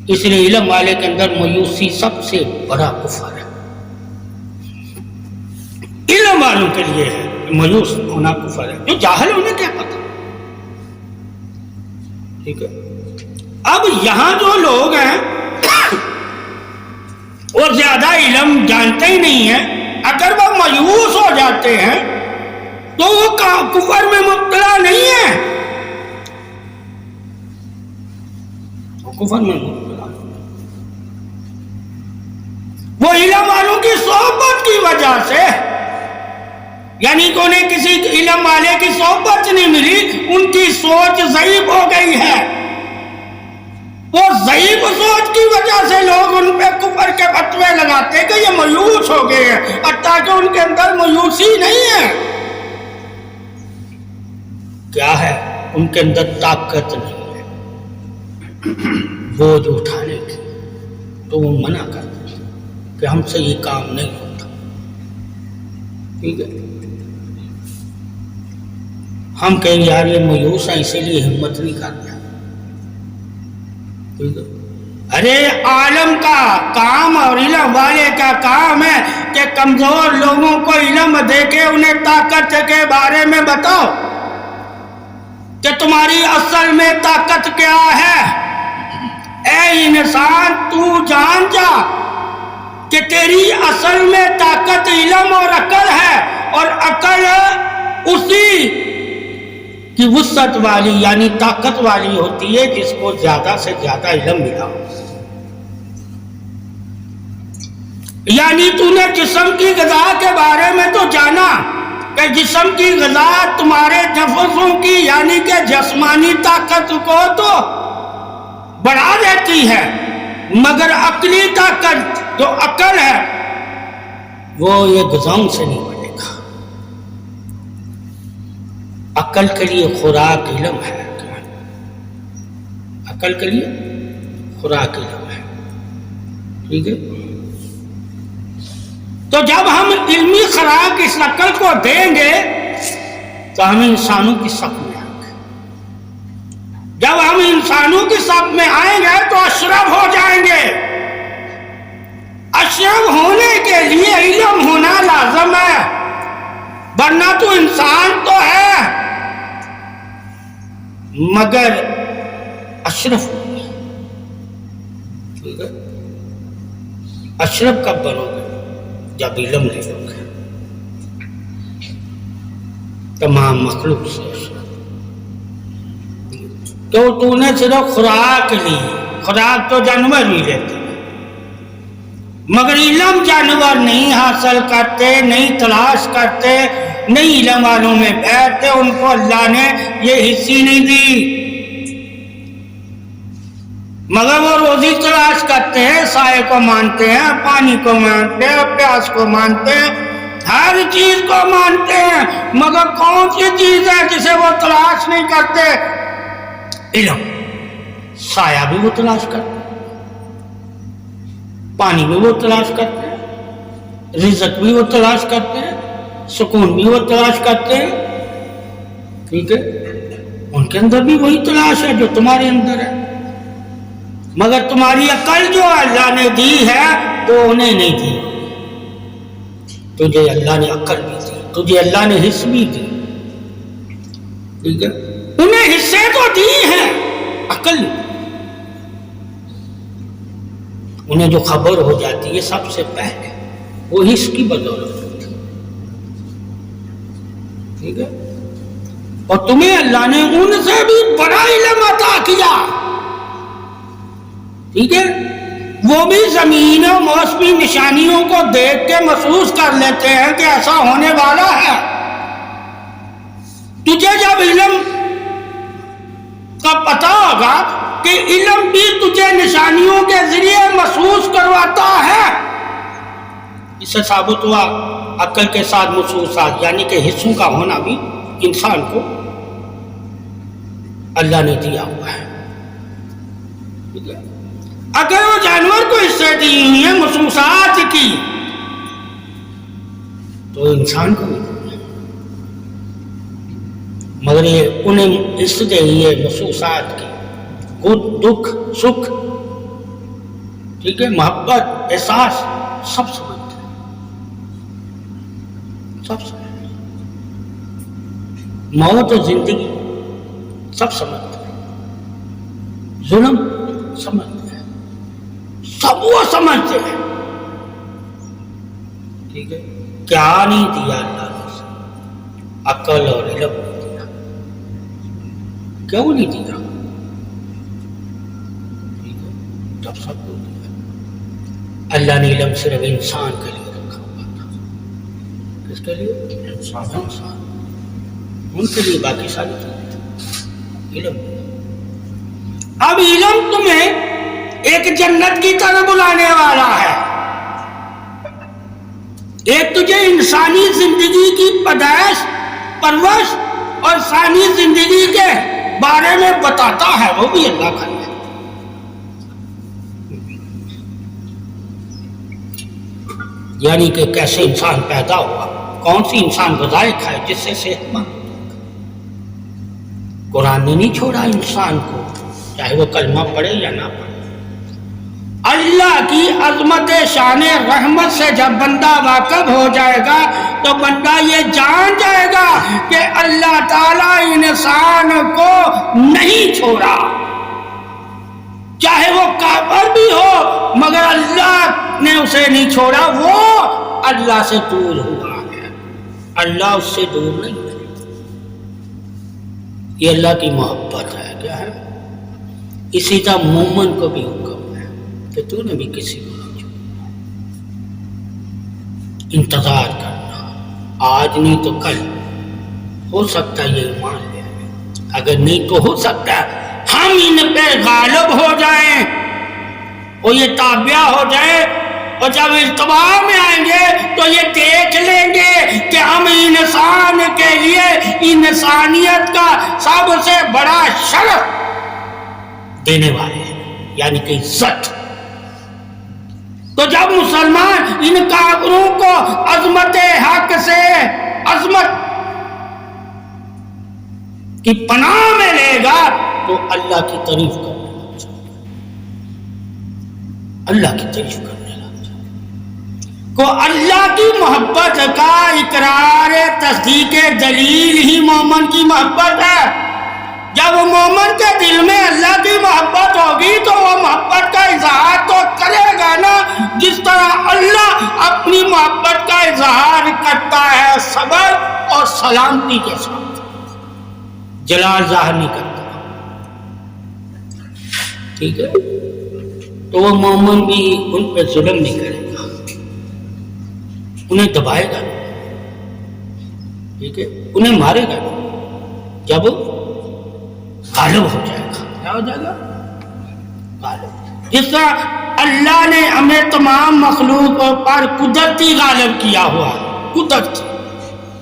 اس لیے علم والے کے اندر مایوسی سب سے بڑا کفر ہے، علم والوں کے لیے ہے مایوس ہونا کفر ہے، جو جاہل انہیں کیا پتا، ٹھیک ہے؟ اب یہاں جو لوگ ہیں وہ زیادہ علم جانتے ہی نہیں ہیں، اگر وہ مایوس ہو جاتے ہیں تو وہ کفر میں مبتلا نہیں ہے، وہ کفر میں مبتلا نہیں ہے، وہ علم والوں کی صحبت کی وجہ سے، یعنی کہ انہیں کسی علم والے کی صحبت نہیں ملی، ان کی سوچ ضعیف ہو گئی ہے، وہ ضعیف سوچ کی وجہ سے لوگ ان پہ کفر کے فتوے لگاتے کہ یہ مایوس ہو گئے ہیں، حتیٰ کہ ان کے اندر مایوسی نہیں ہے، کیا ہے؟ ان کے اندر طاقت نہیں ہے بوجھ اٹھانے کی، تو وہ منع کرتے ہیں کہ ہم سے یہ کام نہیں ہوتا، ٹھیک ہے؟ ہم کہیں یار یہ مایوس ہیں اسی لیے ہمت نہیں کرتے، ٹھیک ہے؟ ارے عالم کا کام اور علم والے کا کام ہے کہ کمزور لوگوں کو علم دے کے انہیں طاقت کے بارے میں بتاؤ کہ تمہاری اصل میں طاقت کیا ہے۔ اے انسان تو جان جا کہ تیری اصل میں طاقت علم اور عقل ہے، اور عقل اسی کی وسعت والی یعنی طاقت والی ہوتی ہے جس کو زیادہ سے زیادہ علم ملا ہو۔ یعنی تو نے جسم کی غذا کے بارے میں تو جانا کہ جسم کی غذا تمہارے نفسوں کی یعنی کہ جسمانی طاقت کو تو بڑھا دیتی ہے، مگر عقلی طاقت جو عقل ہے وہ یہ غذاؤں سے نہیں بڑھے گا، عقل کے لیے خوراک علم ہے، عقل کے لیے خوراک علم ہے، ٹھیک ہے؟ تو جب ہم علمی خوراک اس عقل کو دیں گے تو ہم انسانوں کی صف میں آئیں گے، جب ہم انسانوں کی صف میں آئیں گے تو اشرف ہو جائیں گے۔ اشرف ہونے کے لیے علم ہونا لازم ہے، ورنہ تو انسان تو ہے مگر اشرف ہوگا، ٹھیک ہے؟ اشرف کب بنو گے؟ جب علم لے لو گے، تمام مخلوق سے اشرف۔ تو نے صرف خوراک لی، خوراک تو جانور بھی لیتے ہیں مگر علم جانور نہیں حاصل کرتے، نہیں تلاش کرتے، نہیں علم والوں میں بیٹھتے، ان کو اللہ نے یہ حصی نہیں دی، مگر وہ روزی تلاش کرتے ہیں، سائے کو مانتے ہیں، پانی کو مانتے ہیں، پیاس کو مانتے ہیں، ہر چیز کو مانتے ہیں، مگر کون سی چیز ہے جسے وہ تلاش نہیں کرتے؟ علم۔ سایہ بھی وہ تلاش کرتے ہیں، پانی بھی وہ تلاش کرتے ہیں، رزق بھی وہ تلاش کرتے ہیں، سکون بھی وہ تلاش کرتے ہیں، ٹھیک ہے؟ ان کے اندر بھی وہی تلاش ہے جو تمہارے اندر ہے، مگر تمہاری عقل جو اللہ نے دی ہے تو انہیں نہیں دی۔ تجھے اللہ نے عقل بھی دی، تجھے اللہ نے حص بھی دی، ٹھیک ہے؟ انہیں حصے تو دی ہیں، عقل نہیں۔ انہیں جو خبر ہو جاتی ہے سب سے پہلے وہ حص کی بدولت ہوتی ہے، ٹھیک ہے؟ اور تمہیں اللہ نے ان سے بھی بڑا علم عطا کیا، ٹھیک ہے؟ وہ بھی زمین و موسمی نشانیوں کو دیکھ کے محسوس کر لیتے ہیں کہ ایسا ہونے والا ہے۔ تجھے جب علم کا پتہ ہوگا کہ علم بھی تجھے نشانیوں کے ذریعے محسوس کرواتا ہے، اس سے ثابت ہوا عقل کے ساتھ محسوسات یعنی کہ حصوں کا ہونا بھی انسان کو اللہ نے دیا ہوا ہے، ٹھیک ہے؟ اگر وہ جانور کو حصے دی ہوئی ہیں محسوسات کی تو انسان کو بھی دی، مگر یہ انہیں اس دے یہ محسوسات کی دکھ سکھ، ٹھیک ہے، محبت احساس سب سمجھتے ہیں، سب سمجھتے ہیں، موت و زندگی سب سمجھتے ہیں، ظلم سمجھتے ہیں، سب وہ سمجھتے ہیں، ٹھیک ہے؟ کیا نہیں دیا اللہ نے اسے؟ عقل اور علم نہیں دیا، کیوں نہیں دیا؟ تب سب کو دیا۔ اللہ نے علم صرف انسان کے لیے رکھا ہوا تھا، کس کے لیے؟ انسان، ان کے لیے باقی ساری چیزیں علم۔ اب علم تمہیں ایک جنت کی طرف بلانے والا ہے، ایک تجھے انسانی زندگی کی پیدائش پرورش اور ثانی زندگی کے بارے میں بتاتا ہے، وہ بھی اللہ کا ہے، یعنی کہ کیسے انسان پیدا ہوا، کون سی انسان غذائیں کھائے جس سے صحت مند۔ قرآن نے نہیں چھوڑا انسان کو، چاہے وہ کلمہ پڑھے یا نہ پڑھے۔ اللہ کی عظمت شان رحمت سے جب بندہ واقف ہو جائے گا تو بندہ یہ جان جائے گا کہ اللہ تعالیٰ انسان کو نہیں چھوڑا، چاہے وہ کافر بھی ہو مگر اللہ نے اسے نہیں چھوڑا، وہ اللہ سے دور ہوا ہے، اللہ اس سے دور نہیں ہے۔ یہ اللہ کی محبت ہے، کیا ہے؟ اسی طرح مومن کو بھی حکم ہے کہ تو نے بھی کسی کو نہیں چھوڑا، انتظار کرنا، آج نہیں تو کل ہو سکتا ہے یہ مان لے، اگر نہیں تو ہو سکتا ہے ہم ان پہ غالب ہو جائیں اور یہ تابع ہو جائے، اور جب ارتباط میں آئیں گے تو یہ دیکھ لیں گے کہ ہم ان انسان کے لیے انسانیت کا سب سے بڑا شرف دینے والے ہیں، یعنی کہ عزت۔ تو جب مسلمان ان کافروں کو عظمت حق سے عظمت کی پناہ میں لے گا تو اللہ کی تعریف کرنے لگ جائے گا، اللہ کی تعریف کرنے لگ جائے گا۔ کو اللہ کی محبت کا اقرار تصدیق دلیل ہی مومن کی محبت ہے۔ جب مومن کے دل میں اللہ کی محبت ہوگی تو وہ محبت کا اظہار تو کرے گا نا، جس طرح اللہ اپنی محبت کا اظہار کرتا ہے صبر اور سلامتی کے ساتھ، جلال ظاہر نہیں کرتا، ٹھیک ہے؟ تو وہ مومن بھی ان پہ ظلم نہیں کرے گا، انہیں دبائے گا، ٹھیک ہے؟ انہیں مارے گا جب غالب ہو جائے گا۔ کیا ہو جائے گا؟ غالب۔ جس طرح اللہ نے ہمیں تمام مخلوق پر قدرتی غالب کیا ہوا ہے، قدرتی،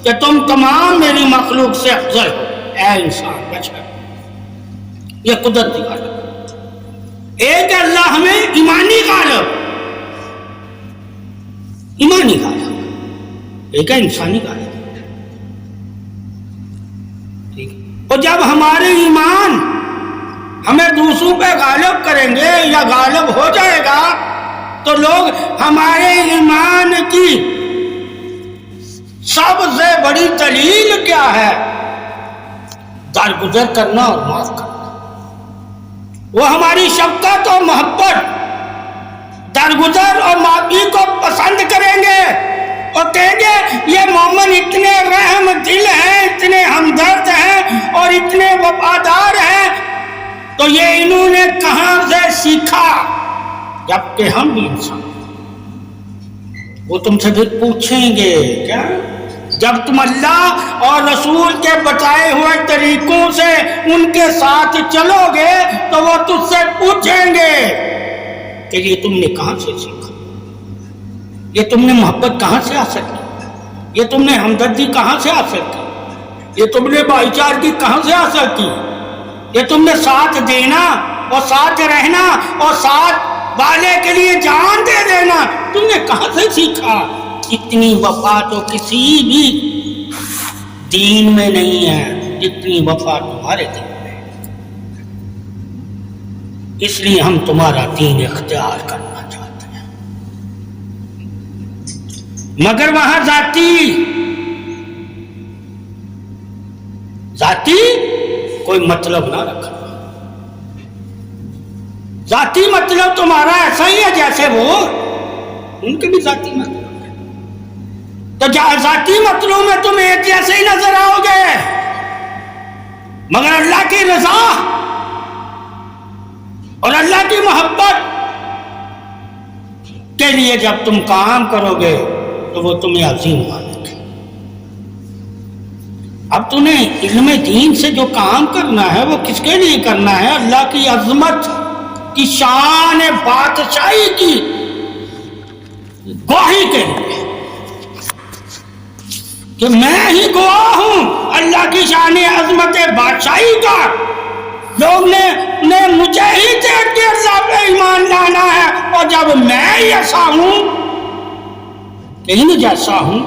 کہ تم تمام میری مخلوق سے افضل ہو اے انسان بشر، یہ قدرتی غالب۔ ایک اللہ ہمیں ایمانی غالب، ایمانی غالب، ایک ہے انسانی غالب۔ اور جب ہمارے ایمان ہمیں دوسروں پہ غالب کریں گے یا غالب ہو جائے گا تو لوگ ہمارے ایمان کی سب سے بڑی دلیل کیا ہے؟ درگزر کرنا اور معاف کرنا۔ وہ ہماری شفقت اور محبت، درگزر اور معافی کو پسند کریں گے اور کہیں گے یہ مومن اتنے رحم دل ہیں، اتنے ہمدرد ہیں اور اتنے وفادار ہیں، تو یہ انہوں نے کہاں سے سیکھا؟ جبکہ ہم بھی انسان، وہ تم سے پھر پوچھیں گے کیا؟ جب تم اللہ اور رسول کے بتائے ہوئے طریقوں سے ان کے ساتھ چلو گے تو وہ تجھ سے پوچھیں گے کہ یہ تم نے کہاں سے سیکھا، یہ تم نے محبت کہاں سے حاصل کی، یہ تم نے ہمدردی کہاں سے حاصل کی، یہ تم نے بھائی چارگی کہاں سے حاصل کی، یہ تم نے ساتھ دینا اور ساتھ رہنا اور ساتھ والے کے لیے جان دے دینا تم نے کہاں سے سیکھا؟ اتنی وفا تو کسی بھی دین میں نہیں ہے جتنی وفا تمہارے دین میں ہے، اس لیے ہم تمہارا دین اختیار کرنا چاہتے ہیں، مگر وہاں ذاتی کوئی مطلب نہ رکھنا۔ ذاتی مطلب تمہارا ایسا ہی ہے جیسے وہ، ان کے بھی ذاتی مطلب ہے، تو ذاتی مطلب میں تم ایک جیسے ہی نظر آؤ گے، مگر اللہ کی رضا اور اللہ کی محبت کے لیے جب تم کام کرو گے تو وہ تمہیں عظیم مانیں گے۔ اب تمہیں علم دین سے جو کام کرنا ہے وہ کس کے لیے کرنا ہے؟ اللہ کی عظمت کی شان بادشاہی کی گواہی کے لیے، کہ میں ہی گواہ ہوں اللہ کی شان عظمت بادشاہی کا، لوگ نے مجھے ہی دیکھ کے اللہ پہ ایمان لانا ہے، اور جب میں ہی ایسا ہوں کہ انہی جیسا ہوں،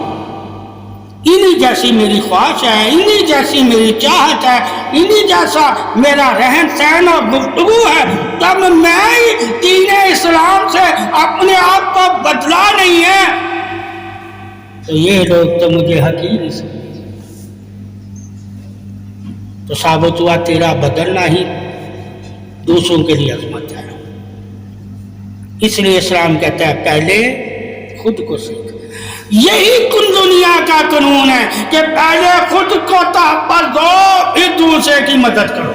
انہی جیسی میری خواہش ہے، انہی جیسی میری چاہت ہے، انہی جیسا میرا رہن سہن اور گفتگو ہے، تب میں ہی دین اسلام سے اپنے آپ کو بدلا نہیں ہے تو یہ لوگ تو مجھے حقیر ہی سمجھتے، تو ثابت ہوا تیرا بدلنا ہی دوسروں کے لیے عظمت ہے۔ اس لیے اسلام کہتا ہے پہلے خود کو سیکھ۔ یہی دنیا کا قانون ہے کہ پہلے خود کو تحفظ دو پھر دوسرے کی مدد کرو۔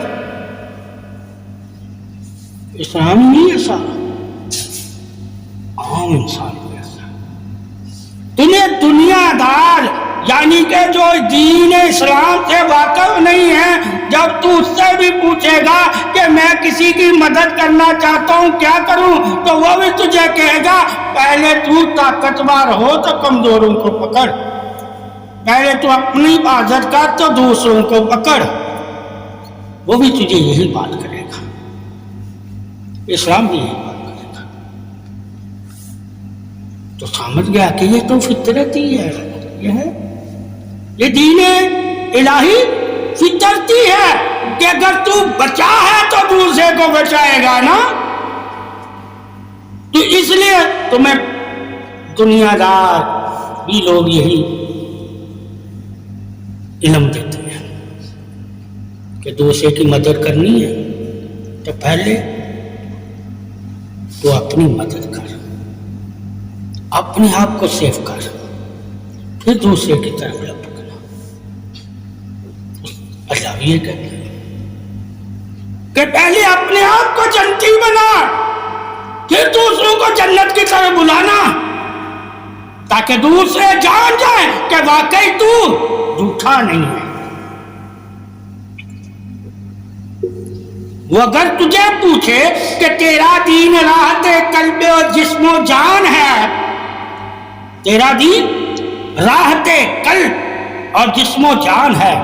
اسلام نہیں ایسا، عام انسان کو ایسا۔ تمہیں دنیا دار یعنی کہ جو دین اسلام سے واقف نہیں ہے، جب تو اس سے بھی پوچھے گا کہ میں کسی کی مدد کرنا چاہتا ہوں کیا کروں، تو وہ بھی تجھے کہے گا پہلے تو طاقتور ہو تو کمزوروں کو پکڑ، پہلے تو اپنی حفاظت کر تو دوسروں کو پکڑ، وہ بھی تجھے یہی بات کرے گا، اسلام بھی یہی بات کرے گا۔ تو سمجھ گیا کہ یہ تو فطرت ہی ہے، یہ دین الہی فطرتی ہے کہ اگر تو بچا ہے تو دوسرے کو بچائے گا نا۔ تو اس لیے تمہیں دنیا دار بھی لوگ یہی علم دیتے ہیں کہ دوسرے کی مدد کرنی ہے تو پہلے تو اپنی مدد کر، اپنے آپ کو سیف کر، پھر دوسرے کی طرف لپکنا۔ اللہ بھی یہ کہتے ہیں کہ پہلے اپنے آپ کو جنتی بنا، پھر دوسروں کو جنت کی طرف بلانا، تاکہ دوسرے جان جائیں کہ واقعی تو جھوٹا نہیں ہے۔ وہ اگر تجھے پوچھے کہ تیرا دین راحت قلب و جسم و جان ہے، تیرا دین راحت قلب اور جسم و جان ہے،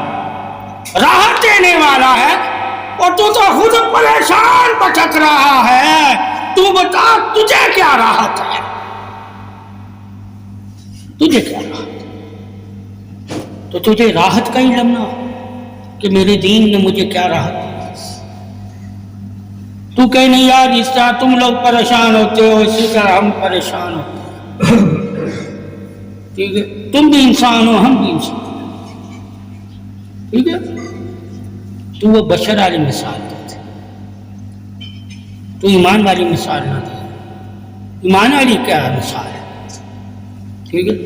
راحت دینے والا ہے، اور تو خود پریشان بھٹک رہا ہے، تو بتا تجھے کیا راحت ہے، تجھے کیا راحت ہے؟ تو تجھے راحت کا علم نہ ہو کہ میرے دین نے مجھے کیا راحت ہے۔ تو کہ نہیں یار اس طرح تم لوگ پریشان ہوتے ہو اسی طرح ہم پریشان ہوتے ہیں، ٹھیک ہے، تم بھی انسان ہو ہم بھی انسان ہیں، ٹھیک ہے۔ تو وہ بشر والی مثال دیتے، تو ایمان والی مثال نہ دے۔ ایمان والی کیا مثال ہے؟ ٹھیک ہے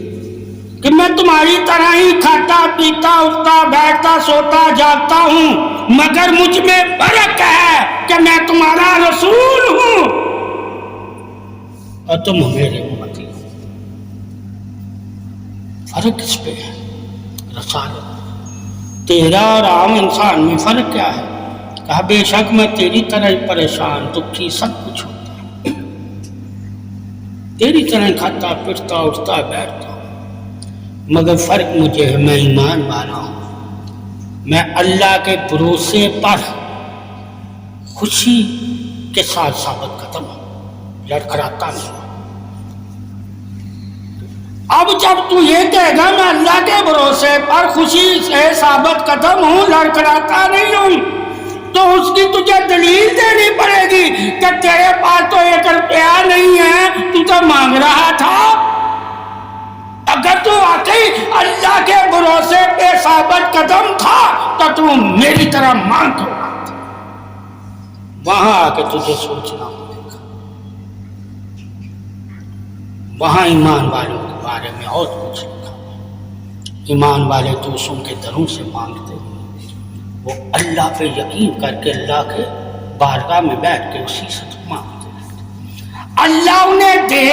کہ میں تمہاری طرح ہی کھاتا پیتا اٹھتا بیٹھتا سوتا جاگتا ہوں، مگر مجھ میں فرق ہے کہ میں تمہارا رسول ہوں اور تم میرے امتی ہو۔ فرق کس پہ ہے؟ رسالت۔ تیرا اور عام انسان میں فرق کیا ہے؟ کہا بے شک میں تیری طرح ہی پریشان دکھی سب کچھ ہوتا ہے، تیری طرح کھاتا پھرتا اٹھتا بیٹھتا ہوں، مگر فرق مجھے ہے میں ایمان والا ہوں، میں اللہ کے بھروسے پر خوشی کے ساتھ ثابت قدم ہوں، لڑکھڑاتا نہیں ہوں۔ اب جب تو یہ کہے گا میں اللہ کے بھروسے پر خوشی سے ثابت قدم ہوں، لڑکھڑاتا نہیں ہوں، تو اس کی تجھے دلیل دینی پڑے گی کہ تیرے پاس تو 1 روپیہ نہیں ہے، تو تو مانگ رہا تھا۔ اگر تو واقعی اللہ کے بھروسے پہ ثابت قدم تھا تو تو میری طرح مانگ رہا تھا۔ وہاں آ کے تجھے سوچنا پڑے گا، وہاں ایمان والوں کے بارے میں اور کچھ لکھا ہے۔ ایمان والے دوسروں کے دروں سے مانگتے ہیں، وہ اللہ پہ یقین کر کے اللہ کے بارگاہ میں بیٹھ کے اسی سے مانگتے ہیں۔ اللہ انہیں دے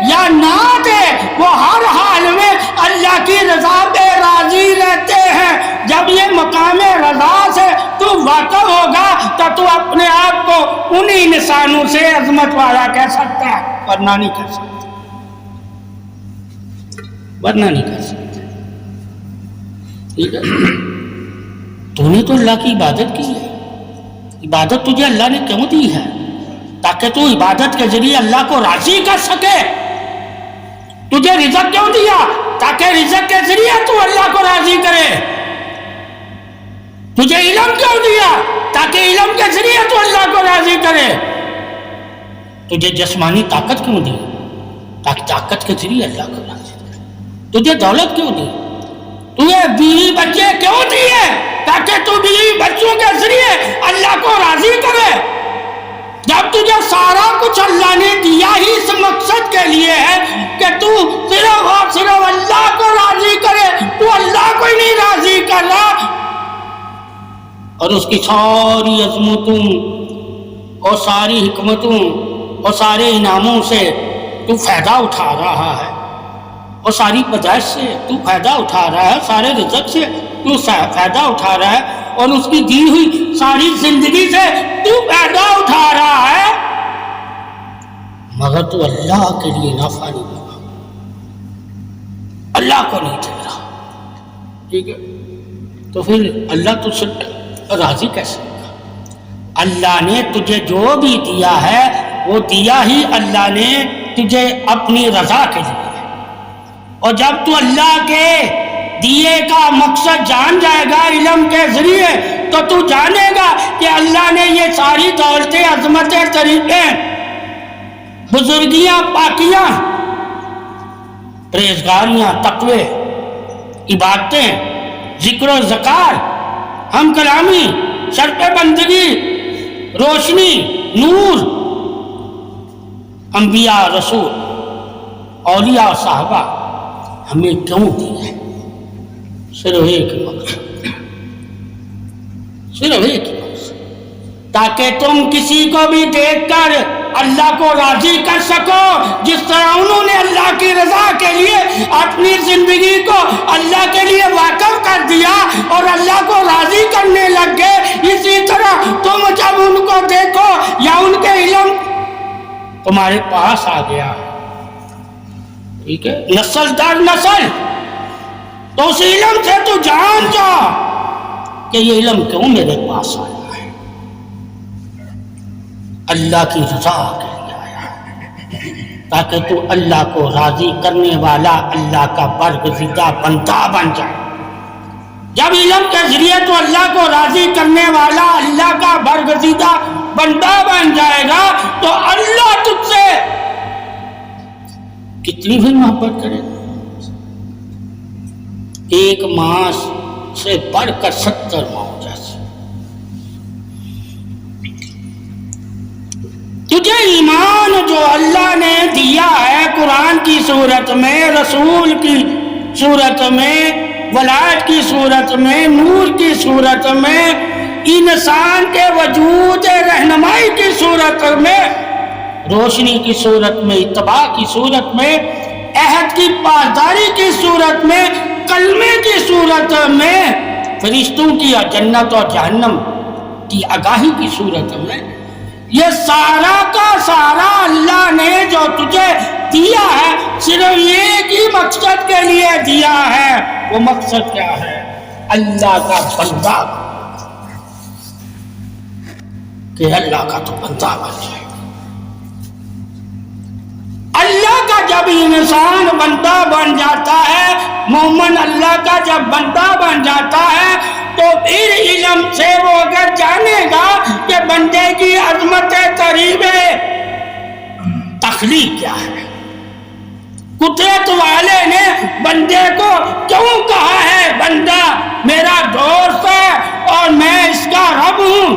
یا نہ دے وہ ہر حال میں اللہ کی رضا پہ راضی رہتے ہیں۔ جب یہ مقام رضا سے تو واقف ہوگا تو اپنے آپ کو انہی نشانوں سے عظمت والا کہہ سکتا ہے، ورنہ نہیں کہہ سکتا، ورنہ نہیں کہہ سکتا، ٹھیک ہے۔ تو نے تو اللہ کی عبادت کی ہے، عبادت تجھے اللہ نے کیوں دی ہے؟ تاکہ تو عبادت کے ذریعے اللہ کو راضی کر سکے۔ تجھے رزق کیوں دیا؟ تاکہ رزق کے ذریعے تو اللہ کو راضی کرے۔ تجھے علم کیوں دیا؟ تاکہ علم کے ذریعے تو اللہ کو راضی کرے۔ تجھے جسمانی طاقت کیوں دی؟ تاکہ طاقت کے ذریعے اللہ کو راضی کرے۔ تجھے دولت کیوں دی؟ تجھے بیوی بچے کیوں دیے؟ تاکہ تو بیوی بچوں کے ذریعے اللہ کو راضی کرے۔ جب تجھے سارا کچھ اللہ نے دیا ہی اس مقصد کے لیے ہے کہ تو صرف اور صرف اللہ کو راضی کرے، تو اللہ کو ہی نہیں راضی کر رہا اور اس کی ساری عظمتوں اور ساری حکمتوں اور سارے انعاموں سے تو فائدہ اٹھا رہا ہے، اور ساری پیدائش سے تو فائدہ اٹھا رہا ہے، سارے رزق سے تو فائدہ اٹھا رہا ہے، اور اس کی دی ہوئی ساری زندگی سے تو فائدہ اٹھا رہا ہے، مگر تو اللہ کے لیے نفع نہیں دے رہا، اللہ کو نہیں دے رہا، ٹھیک ہے، تو پھر اللہ تجھ سے راضی کیسے ہوگا؟ اللہ نے تجھے جو بھی دیا ہے وہ دیا ہی اللہ نے تجھے اپنی رضا کے لیے ہے، اور جب تو اللہ کے دیے کا مقصد جان جائے گا علم کے ذریعے تو تو جانے گا کہ اللہ نے یہ ساری دولتیں، عظمتیں، طریقے، بزرگیاں، پاکیاں، پرہیزگاریاں، تقوی، عبادتیں، ذکر و ذکر، ہم کلامی، شرط بندگی، روشنی، نور، انبیاء، رسول، اولیاء اور صحابہ ہمیں کیوں دی ہے؟ صرف ایک مقصد، صرف ایک مقصد، تاکہ تم کسی کو بھی دیکھ کر اللہ کو راضی کر سکو، جس طرح انہوں نے اللہ کی رضا کے لیے اپنی زندگی کو اللہ کے لیے واقف کر دیا اور اللہ کو راضی کرنے لگ گئے، اسی طرح تم جب ان کو دیکھو یا ان کے علم تمہارے پاس آ گیا، ٹھیک ہے، نسل در نسل، تو اس علم سے تو جان جا کہ یہ علم کیوں میرے پاس آیا ہے، اللہ کی رضا کے لیے آیا ہے، تاکہ تو اللہ کو راضی کرنے والا اللہ کا برگزیدہ بندہ بن جائے۔ جب علم کے ذریعے تو اللہ کو راضی کرنے والا اللہ کا برگزیدہ بندہ بن جائے گا تو اللہ تجھ سے کتنی بھی محبت کرے گا، ایک ماں سے بڑھ کر 70 ماں جیسے۔ تجھے ایمان جو اللہ نے دیا ہے قرآن کی صورت میں، رسول کی صورت میں، ولایت کی صورت میں، نور کی صورت میں، انسان کے وجود رہنمائی کی صورت میں، روشنی کی صورت میں، اتباع کی صورت میں، عہد کی پاسداری کی صورت میں، کلمے کی صورت میں، فرشتوں کی جنت اور جہنم کی آگاہی کی صورت میں، یہ سارا کا سارا اللہ نے جو تجھے دیا ہے صرف ایک ہی مقصد کے لیے دیا ہے۔ وہ مقصد کیا ہے؟ اللہ کا بندہ، کہ اللہ کا تو بندہ بن جائے۔ اللہ کا جب انسان بندہ بن جاتا ہے، مومن اللہ کا جب بندہ بن جاتا ہے تو پھر علم سے وہ اگر جانے گا کہ بندے کی عظمت تقریب تخلیق کیا ہے، قدرت والے نے بندے کو کیوں کہا ہے بندہ میرا دوست ہے اور میں اس کا رب ہوں،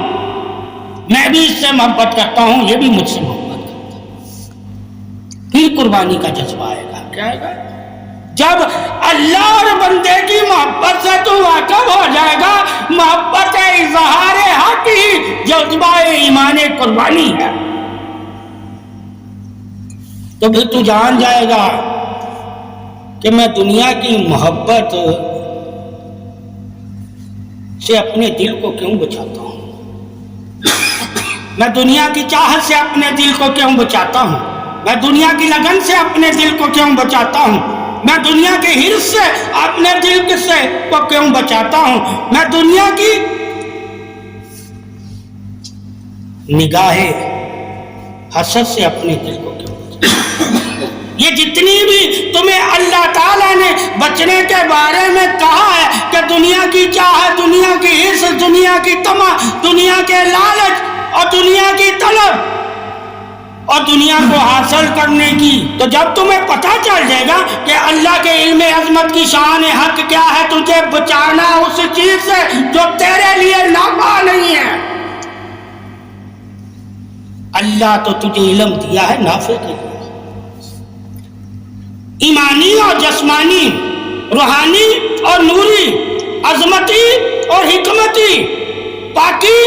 میں بھی اس سے محبت کرتا ہوں، یہ بھی مجھ سے محبت کرتا ہے، پھر قربانی کا جذبہ آئے گا۔ کیا آئے گا؟ جب اللہ اور بندے کی محبت سے تو واقف ہو جائے گا، محبت اظہار حق ہی جذبہ ایمان قربانی ہے، تو پھر تو جان جائے گا کہ میں دنیا کی محبت سے اپنے دل کو کیوں بچاتا ہوں، میں دنیا کی چاہت سے اپنے دل کو کیوں بچاتا ہوں، میں دنیا کی لگن سے اپنے دل کو کیوں بچاتا ہوں، میں دنیا کے حرص سے اپنے دل سے کو کیوں بچاتا ہوں، میں دنیا کی نگاہ حسد سے اپنے دل کو کیوں بچاتا ہوں۔ یہ جتنی بھی تمہیں اللہ تعالیٰ نے بچنے کے بارے میں کہا ہے کہ دنیا کی چاہت، دنیا کی حرص، دنیا کی طمع، دنیا کے لالچ اور دنیا کی طلب اور دنیا کو حاصل کرنے کی، تو جب تمہیں پتہ چل جائے گا کہ اللہ کے علم عظمت کی شان حق کیا ہے، تجھے بچانا اس چیز سے جو تیرے لیے نافع نہیں ہے۔ اللہ تو تجھے علم دیا ہے نافع کے لیے، ایمانی اور جسمانی، روحانی اور نوری، عظمتی اور حکمتی، پاکی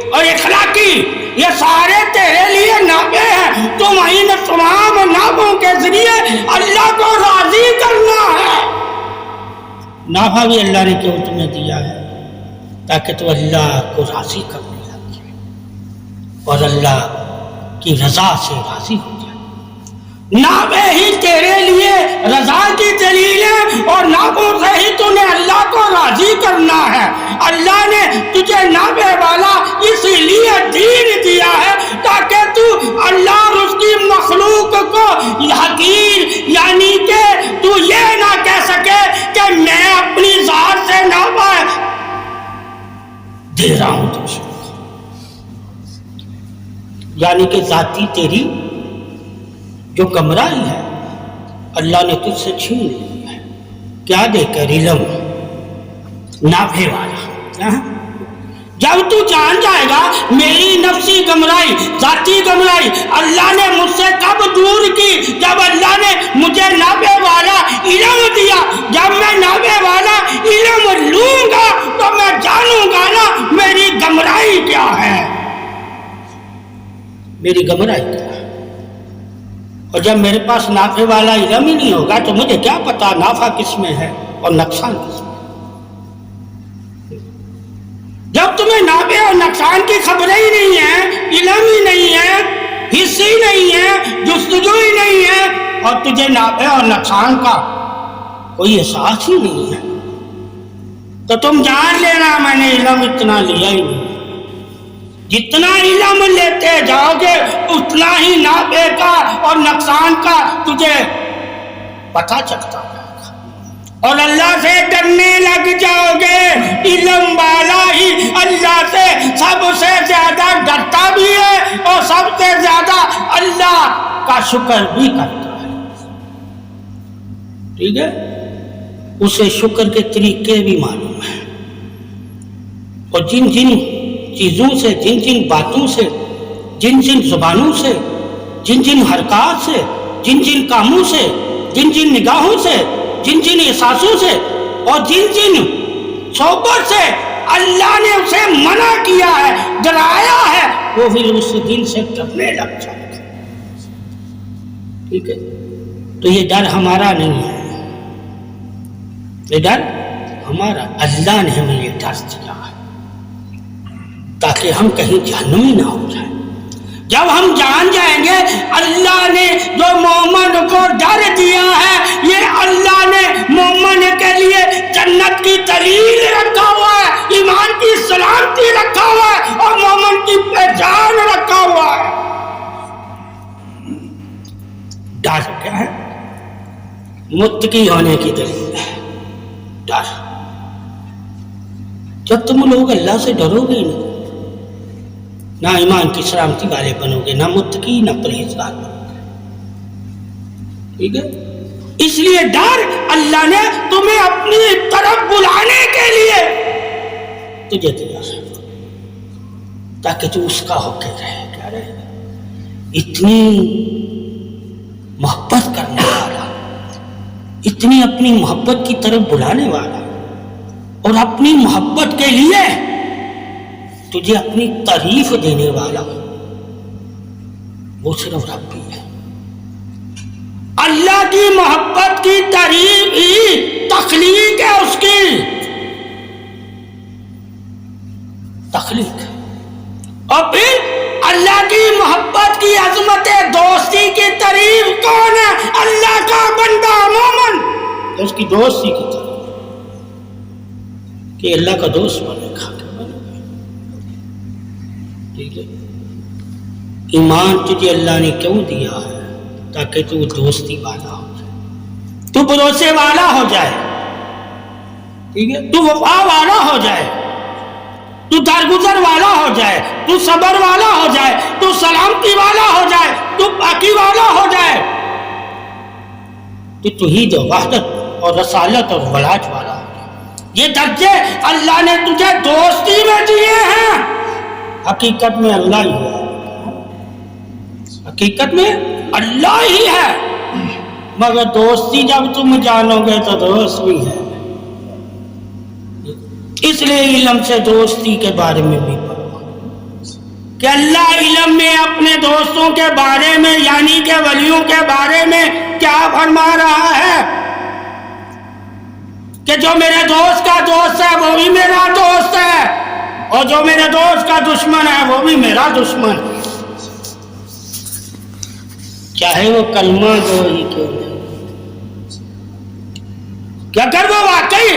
اور اخلاقی، یہ سارے تیرے لیے نافع ہیں۔ تم ان تمام نافعوں کے ذریعے اللہ کو راضی کرنا ہے۔ نافع بھی اللہ نے کیوں تمہیں دیا ہے؟ تاکہ تو اللہ کو راضی کرنے لگ جائے اور اللہ کی رضا سے راضی ہو جائے۔ نافع ہی تیرے لیے رضا کی دلیل ہے اور نافعوں سے ہی تو نے اللہ کو نہیں کرنا ہے. اللہ نے تجھے نابے والا اس لیے دین دیا ہے تاکہ تو اللہ اور اس کی مخلوق کو حقیر یعنی کہ تو یہ نہ کہہ سکے کہ میں اپنی ذات سے نابا دے رہا ہوں تجھے، یعنی کہ ذاتی تیری جو گمراہی ہے اللہ نے تجھ سے چھین لی ہے. کیا دے کر؟ علم نافع والا. جب تو جان جائے گا میری نفسی گمراہی، ذاتی گمراہی اللہ نے مجھ سے کب دور کی؟ جب اللہ نے مجھے نافع والا علم دیا. جب میں نافع والا علم لوں گا تو میں جانوں گا نا میری گمراہی کیا ہے، میری گمراہی کیا ہے. اور جب میرے پاس نافع والا علم ہی نہیں ہوگا تو مجھے کیا پتا نافع کس میں ہے اور نقصان کس میں. جب تمہیں نافع اور نقصان کی خبریں ہی نہیں ہیں، علم ہی نہیں ہے، حص ہی نہیں ہے، جستجو ہی نہیں ہے، اور تجھے نافع اور نقصان کا کوئی احساس ہی نہیں ہے، تو تم جان لینا میں نے علم اتنا لیا ہی نہیں. جتنا علم لیتے جاؤ گے اتنا ہی نافع کا اور نقصان کا تجھے پتہ چلتا ہے اور اللہ سے ڈرنے لگ جاؤ گے. علم والا ہی اللہ سے سب سے زیادہ ڈرتا بھی ہے اور سب سے زیادہ اللہ کا شکر بھی کرتا ہے. ٹھیک ہے، اسے شکر کے طریقے بھی معلوم ہیں، اور جن جن چیزوں سے، جن جن باتوں سے، جن جن زبانوں سے، جن جن حرکات سے، جن جن کاموں سے، جن جن نگاہوں سے، جن جن احساسوں سے اور جن جن صحبت سے اللہ نے اسے منع کیا ہے، ڈرایا ہے، وہ پھر اس دن سے ڈرنے لگ جائے گا. ٹھیک ہے، تو یہ ڈر ہمارا نہیں ہے، یہ ڈر ہمارا اللہ نے ہمیں یہ ڈر دیا ہے تاکہ ہم کہیں جہنمی نہ ہو جائیں. جب ہم جان جائیں گے اللہ نے جو مومن کو ڈر دیا ہے، یہ اللہ نے مومن کے لیے جنت کی دلیل رکھا ہوا ہے، ایمان کی سلامتی رکھا ہوا ہے اور مومن کی پہچان رکھا ہوا ہے. ڈر کیا ہے؟ متقی ہونے کی دلیل ہے ڈر. جب تم لوگ اللہ سے ڈرو گے نہیں، نہ ایمان کی سلامتی والے بنو گے، نہ متقی، نہ پرہیزگار بنو گے. ٹھیک ہے، اس لیے ڈر اللہ نے تمہیں اپنی طرف بلانے کے لیے تجھے دیا ہے تاکہ تو اس کا ہو کے رہے. کیا رہے؟ اتنی محبت کرنے والا، اتنی اپنی محبت کی طرف بلانے والا اور اپنی محبت کے لیے تجھے اپنی تعریف دینے والا وہ صرف رب ہی ہے. اللہ کی محبت کی تعریف ہی تخلیق ہے، اس کی تخلیق. اور پھر اللہ کی محبت کی عظمت دوستی کی تعریف کون ہے؟ اللہ کا بندہ مومن اس کی دوستی کی تعریف کہ اللہ کا دوست بنے گا. ٹھیک ہے، ایمان تجھے اللہ نے کیوں دیا ہے؟ تاکہ تو دوستی والا ہو جائے، تو بھروسے والا ہو جائے. ٹھیک ہے، تو وفا والا ہو جائے، تو درگزر والا ہو جائے، تو صبر والا ہو جائے، تو سلامتی والا ہو جائے، تو پاکی والا ہو جائے، تو توحید و وحدت اور رسالت اور ولایت والا ہو جائے. یہ درجے اللہ نے تجھے دوستی میں دیے ہیں. حقیقت میں اللہ ہی ہے، حقیقت میں اللہ ہی ہے، مگر دوستی جب تم جانو گے تو دوست بھی ہے. اس لیے علم سے دوستی کے بارے میں بھی پڑھو کہ اللہ علم میں اپنے دوستوں کے بارے میں یعنی کہ ولیوں کے بارے میں کیا فرما رہا ہے کہ جو میرے دوست کا دوست ہے وہ بھی میرا دوست ہے اور جو میرے دوست کا دشمن ہے وہ بھی میرا دشمن ہے، چاہے وہ کلمہ گو ہی کیوں نہیں. کہ اگر وہ واقعی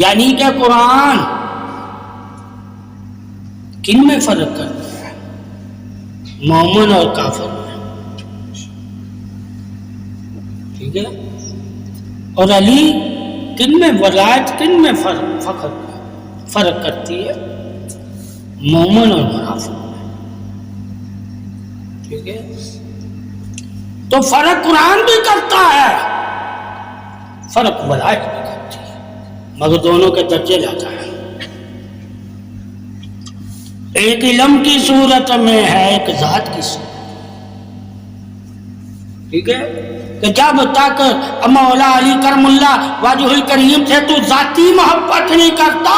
یعنی کہ قرآن کن میں فرق کرتا ہے؟ مومن اور کافر میں، ٹھیک ہے؟ اور علی کن میں، ولایت کن میں فرق کرتی ہے؟ مومن اور منافق میں، ٹھیک ہے؟ تو فرق قرآن بھی کرتا ہے، فرق ولایت بھی کرتی ہے، مگر دونوں کے درجے لاتا ہے۔ ایک علم کی صورت میں ہے، ایک ذات کی صورت، ٹھیک ہے؟ کہ جب تک مولا علی کرم اللہ وجہ الکریم سے تو ذاتی محبت نہیں کرتا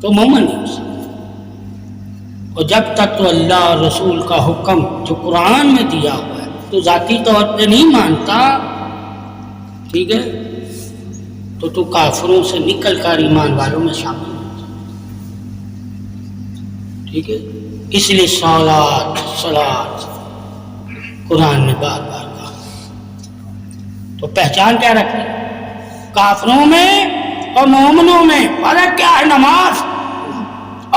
تو مومن نہیں ہو سکتا، اور جب تک تو اللہ اور رسول کا حکم جو قرآن میں دیا ہوا ہے تو ذاتی طور پہ نہیں مانتا، ٹھیک ہے؟ تو کافروں سے نکل کر ایمان والوں میں شامل ہوتا، ٹھیک ہے؟ اس لیے صلاۃ قرآن نے بار بار کہا۔ تو پہچان کیا رکھنی؟ کافروں میں اور مومنوں میں فرق کیا ہے؟ نماز۔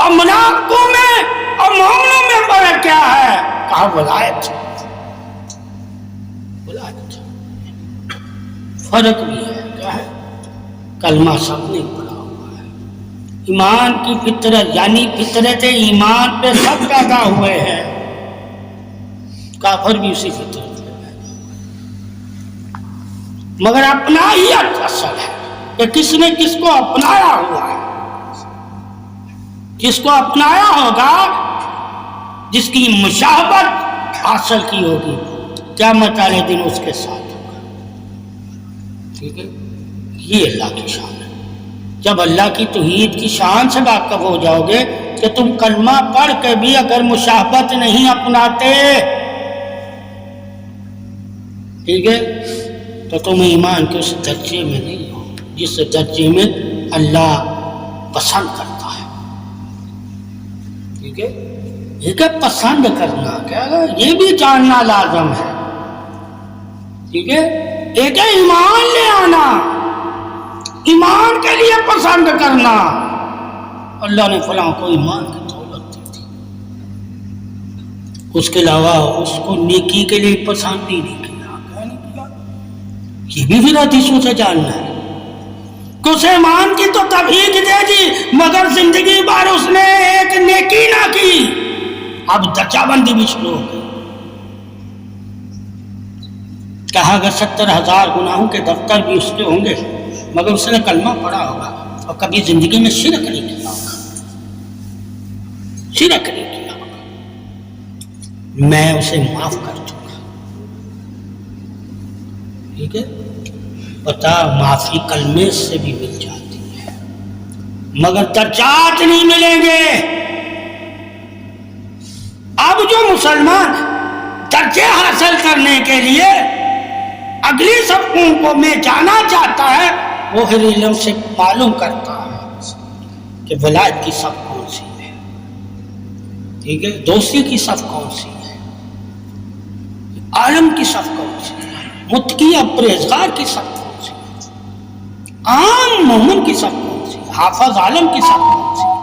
اور منافقوں میں اور مومنوں میں فرق کیا ہے؟ کہا ولایت۔ فرق بھی ہے، کیا ہے؟ کلمہ سب نے پڑھا ہوا ہے، ایمان کی فطرت یعنی فطرت ایمان پہ سب پیدا ہوئے ہیں، کافر بھی اسی فطرت پہ پیدا ہوئے، مگر اپنا ہی اصل ہے کہ کس نے کس کو اپنایا ہوا ہے۔ جس کو اپنایا ہوگا، جس کی مشابہت حاصل کی ہوگی، قیامت والے دن اس کے ساتھ ہوگا، ٹھیک ہے؟ یہ اللہ کی شان ہے۔ جب اللہ کی توحید کی شان سے واقف ہو جاؤ گے کہ تم کلمہ پڑھ کے بھی اگر مشابہت نہیں اپناتے، ٹھیک ہے، تو تم ایمان کے اس درجے میں نہیں ہو جس درجے میں اللہ پسند کرتا ہے، ٹھیک ہے؟ یہ کہ پسند کرنا کیا ہے؟ یہ بھی جاننا لازم ہے، ٹھیک ہے؟ ایک ہے ایمان لے آنا، ایمان کے لیے پسند کرنا۔ اللہ نے فلاں کو ایمان کی دولت دی تھی، اس کے علاوہ اس کو نیکی کے لیے پسند ہی نہیں کیا، یہ بھی پھر حدیثوں سے جاننا ہے کہ اسے ایمان کی تو تبلیغ دے دی مگر زندگی بھر اس نے ایک نیکی نہ کی، اب درجہ بندی بھی شروع ہو گئی۔ کہا اگر 70,000 گناہوں کے دفتر بھی اس کے ہوں گے مگر اس نے کلمہ پڑھا ہوگا اور کبھی زندگی میں شرک نہیں کیا ہوگا، شرک نہیں کیا ہوگا، میں اسے معاف کر دوں گا، ٹھیک ہے؟ پتا معافی کلمے سے بھی مل جاتی ہے مگر درجات نہیں ملیں گے۔ اب جو مسلمان درجے حاصل کرنے کے لیے اگلی صفوں کو میں جانا چاہتا ہے وہ پھر علم سے معلوم کرتا ہے کہ ولایت کی صف کون سی ہے، ٹھیک ہے؟ دوستی کی صف کون سی ہے، عالم کی صف کون سی ہے، متقی اور پرہیزگار کی صف کون سی ہے، عام مومن کی صف کون سی ہے، حافظ عالم کی صف کون سی ہے۔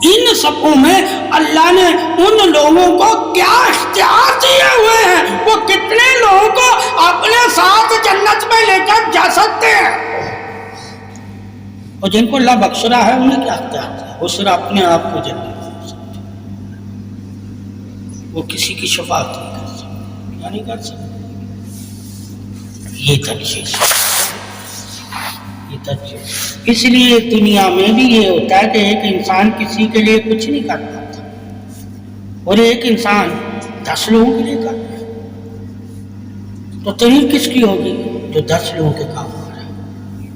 ان صفوں میں اللہ نے ان لوگوں کو کیا اختیار دیے ہوئے ہیں، وہ کتنے لوگوں کو اپنے ساتھ جنت میں لے کر جا سکتے ہیں، اور جن کو اللہ بخش رہا ہے انہیں کیا اختیار دیا، وہ صرف اپنے آپ کو جنت میں سکتے، وہ کسی کی شفاعت نہیں کر سکتے، کیا نہیں کر سکتے؟ یہ درجے، یہ درجے۔ اس لیے دنیا میں بھی یہ ہوتا ہے کہ ایک انسان کسی کے لیے کچھ نہیں کر پاتا اور ایک انسان 10 لوگوں کے لیے کرتا ہے، تو تعریف کس کی ہوگی؟ جو 10 لوگوں کے کام کر رہا ہے،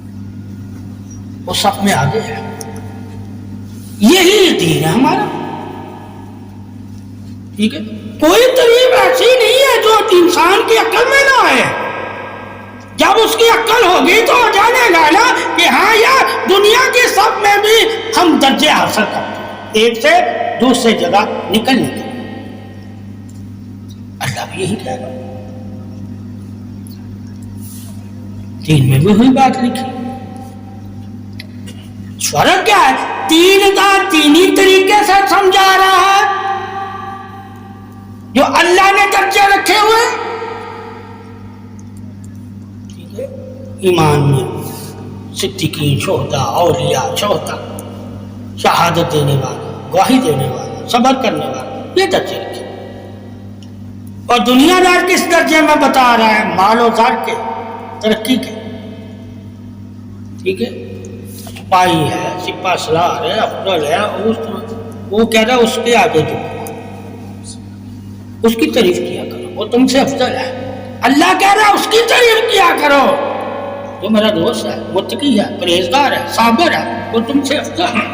وہ سب میں آگے ہے۔ یہی دین ہے ہمارا، ٹھیک ہے؟ کوئی تعریف ایسی نہیں ہے جو انسان کی عقل میں نہ آئے، جب اس کی عقل ہوگی تو ہو جانے گا نا کہ ہاں یار دنیا کی سب میں بھی ہم درجے حاصل کرتے ہیں، ایک سے دوسرے جگہ نکلنے کے لیے۔ اللہ بھی یہی کہے گا، دین میں بھی وہی بات لکھی، فرق کیا ہے؟ دین کا دینی طریقے سے سمجھا رہا ہے جو اللہ نے درجے رکھے ہوئے، ٹھیک ہے، ایمان میں صدیقین، شہداء، اولیاء، شہداء، شہادت دینے والا، گواہی دینے والا، صبر کرنے والا، یہ درجے رکھے۔ اور دنیا دار کس درجے میں بتا رہا ہے؟ مال و زر کے، ترقی کے، ٹھیک ہے، سپاہی ہے، سپہ سالار ہے، افضل ہے، وہ کہہ رہا ہے اس کے آگے جھکو، اس کی تعریف کیا کرو، وہ تم سے افضل ہے۔ اللہ کہہ رہا ہے اس کی تعریف کیا کرو جو میرا دوست ہے، متقی ہے، پرہیزگار ہے، صابر ہے، وہ تم سے افضل ہے۔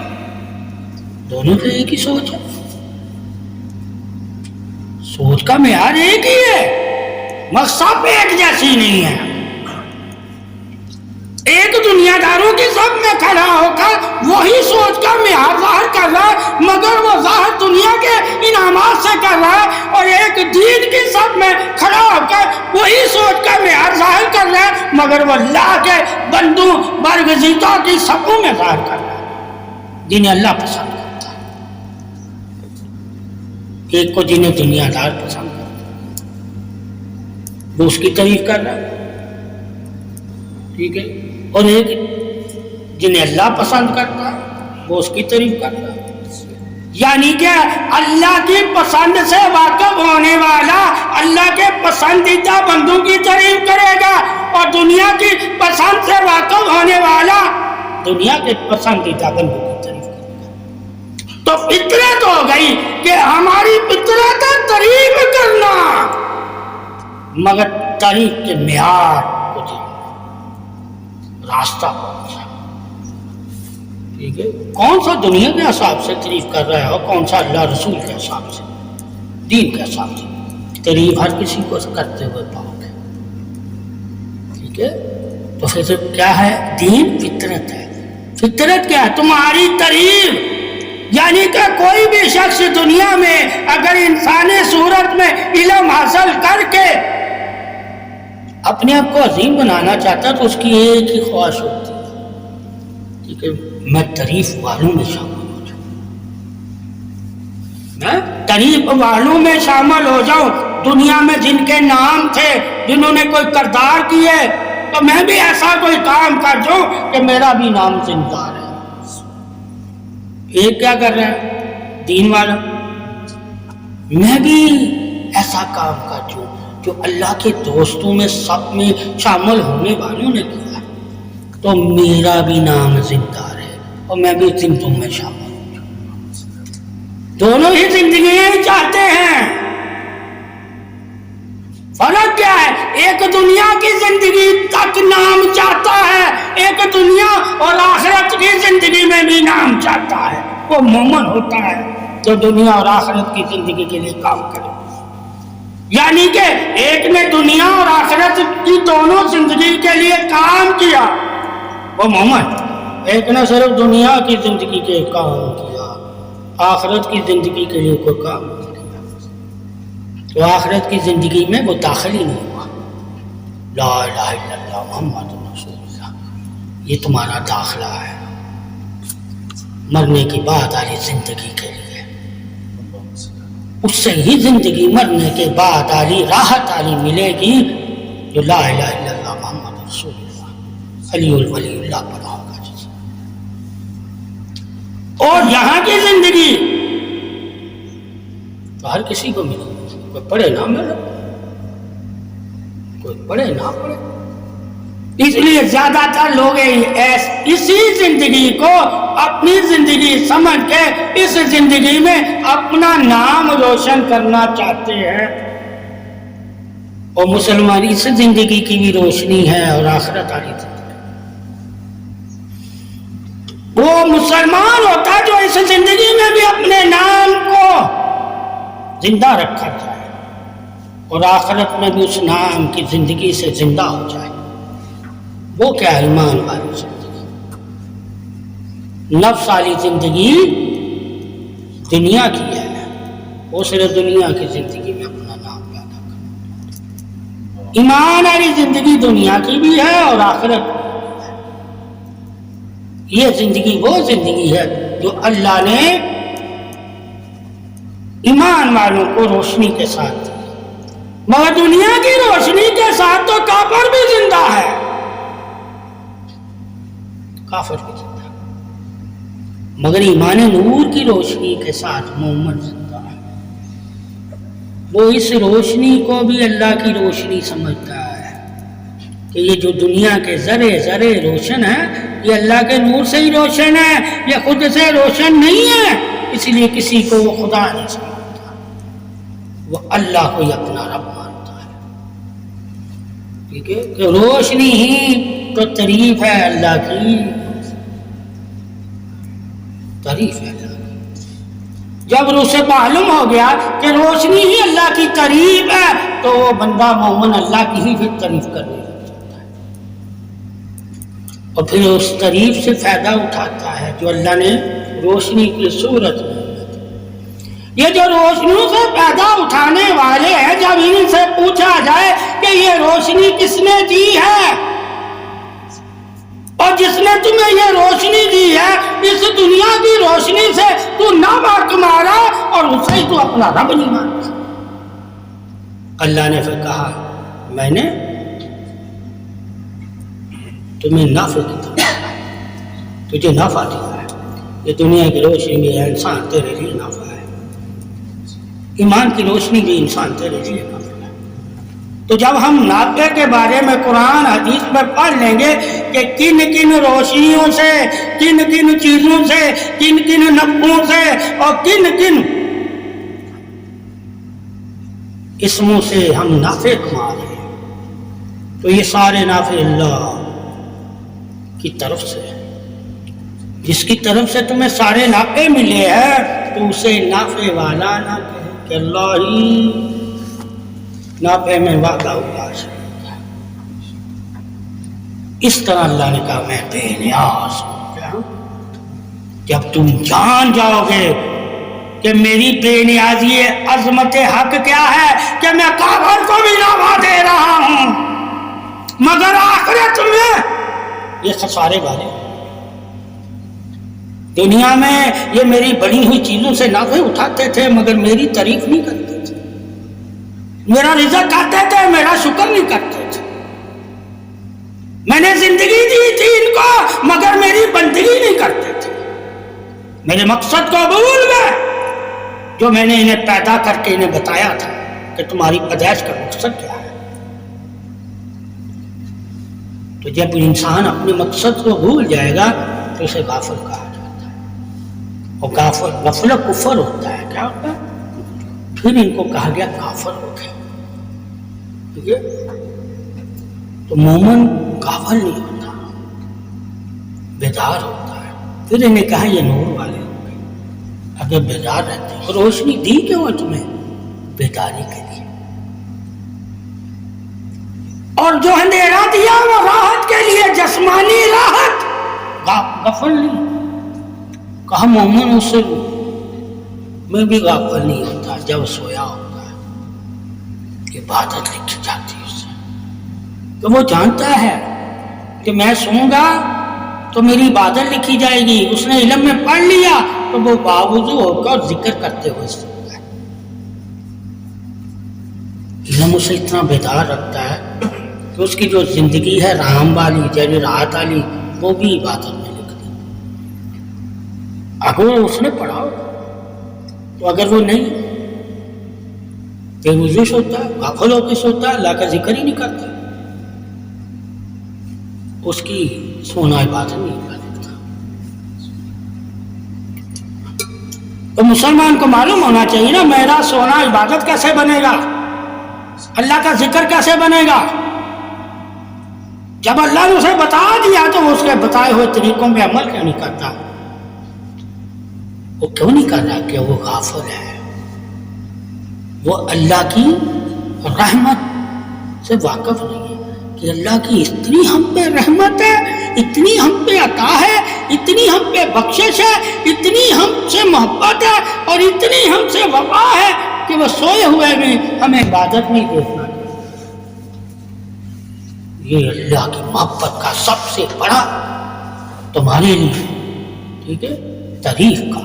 دونوں کی ایک ہی سوچ ہے، سوچ کا معیار ایک ہی ہے، مقصد ایک جیسی نہیں ہے۔ ایک دنیا داروں کی سب میں کھڑا ہو کر وہی سوچ کا معیار ظاہر کر رہا ہے، مگر وہ ظاہر دنیا کے انعامات سے کر رہا ہے، اور ایک دین کی سب میں کھڑا ہو کر وہی سوچ کا معیار ظاہر کر رہا ہے، مگر وہ اللہ کے بندوں برگزیدوں کی صفوں میں ظاہر کر رہا ہے جنہیں اللہ پسند کرتا ہے۔ ایک کو جنہیں دنیا دار پسند کرتا ہے وہ اس کی تعریف کر رہا ہے، ٹھیک ہے، اور ایک جنہیں اللہ پسند کرتا ہے وہ اس کی تعریف کرتا ہے۔ یعنی کہ اللہ کی پسند سے واقف ہونے والا اللہ کے پسندیدہ بندوں کی تعریف کرے گا، اور دنیا کی پسند سے واقف ہونے والا دنیا کے پسندیدہ بندوں کی تعریف کرے گا۔ تو فطرت ہو گئی کہ ہماری فطرت ہے تعریف کرنا، مگر تعریف کے معیار کو جاننا، راستہ کون سا، ٹھیک ہے، کون سا دنیا کے حساب سے تعریف کر رہا ہے اور کون سا اللہ رسول کے حساب سے، دین کے حساب سے۔ تعریف ہر کسی کو کرتے ہوئے پاک ہے، ٹھیک ہے، تو پھر کیا ہے؟ دین فطرت ہے۔ فطرت کیا ہے؟ تمہاری تعریف، یعنی کہ کوئی بھی شخص دنیا میں اگر انسانی صورت میں علم حاصل کر کے اپنے آپ کو عظیم بنانا چاہتا ہے تو اس کی ایک ہی خواہش ہوتی ہے، ٹھیک ہے، میں تعریف والوں میں شامل ہو جاؤں، میں تعریف والوں میں شامل ہو جاؤں۔ دنیا میں جن کے نام تھے، جنہوں نے کوئی کردار کیے، تو میں بھی ایسا کوئی کام کر دوں کہ میرا بھی نام زندہ ہے۔ ایک کیا کر رہا ہے؟ دین والا، میں بھی ایسا کام کر دوں جو اللہ کے دوستوں میں سب میں شامل ہونے والوں نے کیا، تو میرا بھی نام زندہ رہے اور میں بھی زندوں میں شامل ہوں جاؤں۔ دونوں ہی زندگیاں ہی چاہتے ہیں، فرق کیا ہے؟ ایک دنیا کی زندگی تک نام چاہتا ہے، ایک دنیا اور آخرت کی زندگی میں بھی نام چاہتا ہے۔ وہ مومن ہوتا ہے جو دنیا اور آخرت کی زندگی کے لیے کام کرے، یعنی کہ ایک نے دنیا اور آخرت کی دونوں زندگی کے لیے کام کیا، وہ مومن۔ ایک نے صرف دنیا کی زندگی کے کام کیا، آخرت کی زندگی کے لیے کوئی کام نہیں کیا، تو آخرت کی زندگی میں وہ داخل ہی نہیں ہوا۔ لا الہ الا اللہ محمد رسول اللہ، یہ تمہارا داخلہ ہے مرنے کے بعد والی زندگی کے لیے، اس سے ہی زندگی مرنے کے بعد والی راحت والی ملے گی جو لا الہ الا اللہ محمد رسول اللہ علی الولی اللہ پڑھا ہوگا جیسے۔ اور یہاں کی زندگی تو ہر کسی کو ملے گی، کوئی پڑھے نہ ملے، کوئی پڑھے نہ پڑھے۔ اس لیے زیادہ تر لوگ اسی زندگی کو اپنی زندگی سمجھ کے اس زندگی میں اپنا نام روشن کرنا چاہتے ہیں، اور مسلمان اس زندگی کی بھی روشنی ہے اور آخرت والی زندگی۔ وہ مسلمان ہوتا ہے جو اس زندگی میں بھی اپنے نام کو زندہ رکھا جائے اور آخرت میں بھی اس نام کی زندگی سے زندہ ہو جائے۔ وہ کیا ایمان والی زندگی، نفس والی زندگی دنیا کی ہے، وہ صرف دنیا کی زندگی میں اپنا نام پیدا کرنا۔ ایمان والی زندگی دنیا کی بھی ہے اور آخرت کی بھی ہے۔ یہ زندگی وہ زندگی ہے جو اللہ نے ایمان والوں کو روشنی کے ساتھ دی، مگر دنیا کی روشنی کے ساتھ تو کافر بھی زندہ ہے، کافر بھی زندہ ہے، مگر ایمان نور کی روشنی کے ساتھ مومن زندہ ہے۔ وہ اس روشنی کو بھی اللہ کی روشنی سمجھتا ہے کہ یہ جو دنیا کے ذرے ذرے روشن ہے یہ اللہ کے نور سے ہی روشن ہے، یہ خود سے روشن نہیں ہے، اس لیے کسی کو وہ خدا نہیں سمجھتا، وہ اللہ کو ہی اپنا رب مانتا ہے۔ ٹھیک ہے کہ روشنی ہی تو تعریف ہے اللہ کی، تعریف ہے اللہ کی۔ جب اسے معلوم ہو گیا کہ روشنی ہی اللہ کی تعریف ہے تو وہ بندہ مومن اللہ کی ہی پھر تعریف کرنے لگ جاتا ہے اور پھر اس تعریف سے فائدہ اٹھاتا ہے جو اللہ نے روشنی کی صورت میں۔ یہ جو روشنیوں سے فائدہ اٹھانے والے ہیں، جب ان سے پوچھا جائے کہ یہ روشنی کس نے دی ہے اور جس نے تمہیں یہ روشنی دی ہے اس دنیا کی روشنی سے تو نہ مارا اور اسے ہی تو اپنا رب نہیں مانتا، اللہ نے پھر کہا میں نے تمہیں نفع دیا، تجھے نفع دیا ہے، یہ دنیا کی روشنی بھی ہے انسان تیرے لیے نفع ہے، ایمان کی روشنی بھی انسان تیرے لیے نفع ہے۔ تو جب ہم نافع کے بارے میں قرآن حدیث میں پڑھ لیں گے کہ کن کن روشنیوں سے، کن کن چیزوں سے، کن کن نفعوں سے اور کن کن اسموں سے ہم نافع کما رہے ہیں، تو یہ سارے نافع اللہ کی طرف سے ہے۔ جس کی طرف سے تمہیں سارے نافع ملے ہیں تو اسے نافع والا نہ کہے کہ اللہ ہی نافع میں وعدہ ہوا ہے۔ اس طرح اللہ نے کہا میں بے نیاز ہوں۔ جب تم جان جاؤ گے کہ میری بے نیازی عظمت حق کیا ہے کہ میں کافر کو بھی نفع دے رہا ہوں مگر آخرت میں یہ خسارے والے، دنیا میں یہ میری بڑی ہوئی چیزوں سے نفع اٹھاتے تھے مگر میری تعریف نہیں کرتے تھے، میرا رزق کھاتے تھے میرا شکر نہیں کرتے تھے، میں نے زندگی دی تھی ان کو مگر میری بندگی نہیں کرتے تھے، میرے مقصد کو بھول گئے جو میں نے انہیں پیدا کر کے انہیں بتایا تھا کہ تمہاری پیدائش کا مقصد کیا ہے۔ تو جب انسان اپنے مقصد کو بھول جائے گا تو اسے غافل کہا جاتا ہے، اور غفلت کفر ہوتا ہے۔ کیا ہوتا ہے؟ پھر ان کو کہا گیا کافر ہو گئے، ٹھیک ہے؟ تو مومن غافل نہیں ہوتا، بیدار ہوتا ہے۔ پھر انہیں کہا یہ نور والے ہو گئے، اگر بیدار رہتے ہیں۔ روشنی دی کیوں ہے تمہیں؟ بیداری کے لیے، اور جو اندھیرا دیا وہ راحت کے لیے، جسمانی راحت، غفل نہیں۔ کہا مومن اس سے میں بھی غافل نہیں ہوتا، جب سویا ہوتا ہے عبادت لکھی جاتی ہے اسے، تو وہ جانتا ہے کہ میں سوں گا تو میری عبادت لکھی جائے گی۔ اس نے علم میں پڑھ لیا تو وہ باوضو ہو کر ذکر کرتے ہوئے سوتا ہے۔ علم اسے اتنا بیدار رکھتا ہے کہ اس کی جو زندگی ہے رام والی، یعنی راحت والی، وہ بھی عبادت میں لکھ دی۔ اگر اس نے پڑھا ہوگا، تو اگر وہ نہیں بے وضو سوتا ہے، غافل ہو کے سوتا ہے، اللہ کا ذکر ہی نہیں کرتا، اس کی سونا عبادت نہیں لکھتا۔ تو مسلمان کو معلوم ہونا چاہیے نا، میرا سونا عبادت کیسے بنے گا، اللہ کا ذکر کیسے بنے گا؟ جب اللہ نے اسے بتا دیا تو وہ اس کے بتائے ہوئے طریقوں پہ عمل کیوں نہیں کرتا؟ وہ کیوں نہیں کر رہا؟ کہ وہ غافل ہے، وہ اللہ کی رحمت سے واقف نہیں ہے کہ اللہ کی اتنی ہم پہ رحمت ہے، اتنی ہم پہ عطا ہے، اتنی ہم پہ بخشش ہے، اتنی ہم سے محبت ہے اور اتنی ہم سے وفا ہے کہ وہ سوئے ہوئے بھی ہمیں عبادت نہیں دیکھنا۔ یہ اللہ کی محبت کا سب سے بڑا تمہارے لیے، ٹھیک ہے، تاریخ کا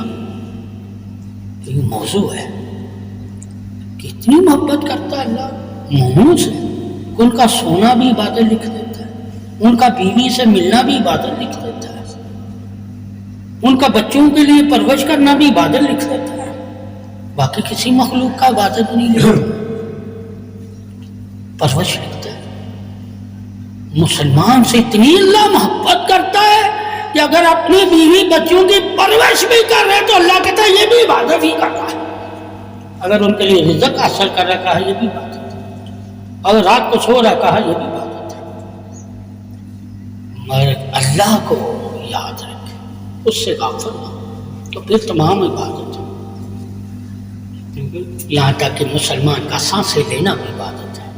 یہ موضوع ہے. کتنی محبت کرتا ہے اللہ مومنوں سے. ان کا سونا بھی عبادت لکھ دیتا ہے، ان کا بیوی سے ملنا بھی عبادت لکھ دیتا ہے، ان کا بچوں کے لیے پرورش کرنا بھی عبادت لکھ دیتا ہے. باقی کسی مخلوق کا عبادت نہیں لکھتا، پرورش لکھتا ہے. مسلمان سے اتنی اللہ محبت کرتا ہے کہ اگر اپنی بیوی بچوں کی پرورش بھی کر رہے تو اللہ کہتا ہے یہ بھی عبادت ہی کر رہا ہے. اگر ان کے لیے رزق حاصل کر رہا ہے یہ بھی عبادت ہے، اگر رات کو سو رہا ہے یہ بھی عبادت ہے. مگر اللہ کو یاد رکھے، اس سے غافل نہ ہو تو پھر تمام عبادت ہے. یہاں تک کہ مسلمان کا سانسیں لینا بھی عبادت ہے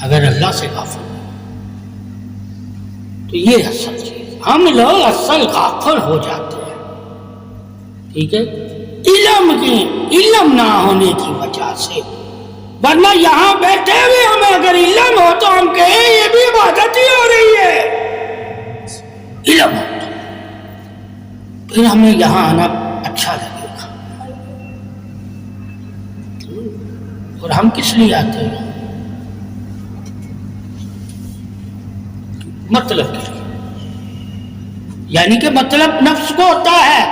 اگر اللہ سے غافل ہو. تو یہ اصل چیز، ہم لوگ اصل غافل ہو جاتے ہیں، ٹھیک ہے، علم نہ ہونے کی وجہ سے. ورنہ یہاں بیٹھے ہوئے ہمیں اگر علم ہو تو ہم کہیں یہ بھی عبادت ہی ہو رہی ہے. علم ہو تو پھر ہمیں یہاں آنا اچھا لگے گا. اور ہم کس لیے آتے ہیں؟ مطلب کے لیے، یعنی کہ مطلب نفس کو ہوتا ہے،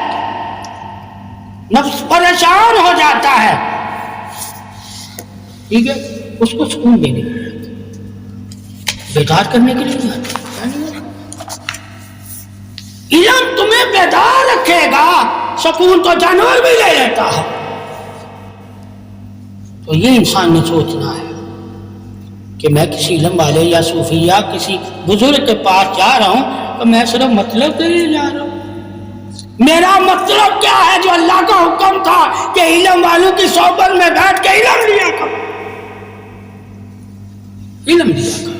نفس پریشان ہو جاتا ہے، ٹھیک ہے، اس کو سکون دینے کے لیے، بیدار کرنے کے لیے نہیں آتا. علم تمہیں بیدار رکھے گا، سکون تو جانور بھی لے لیتا ہے. تو یہ انسان نے سوچنا ہے کہ میں کسی علم والے یا صوفی یا کسی بزرگ کے پاس جا رہا ہوں تو میں صرف مطلب کے لیے جا رہا ہوں. میرا مطلب کیا ہے جو اللہ کا حکم تھا کہ علم والوں کی صحبت میں بیٹھ کے علم لیا کرو، علم لیا کرو،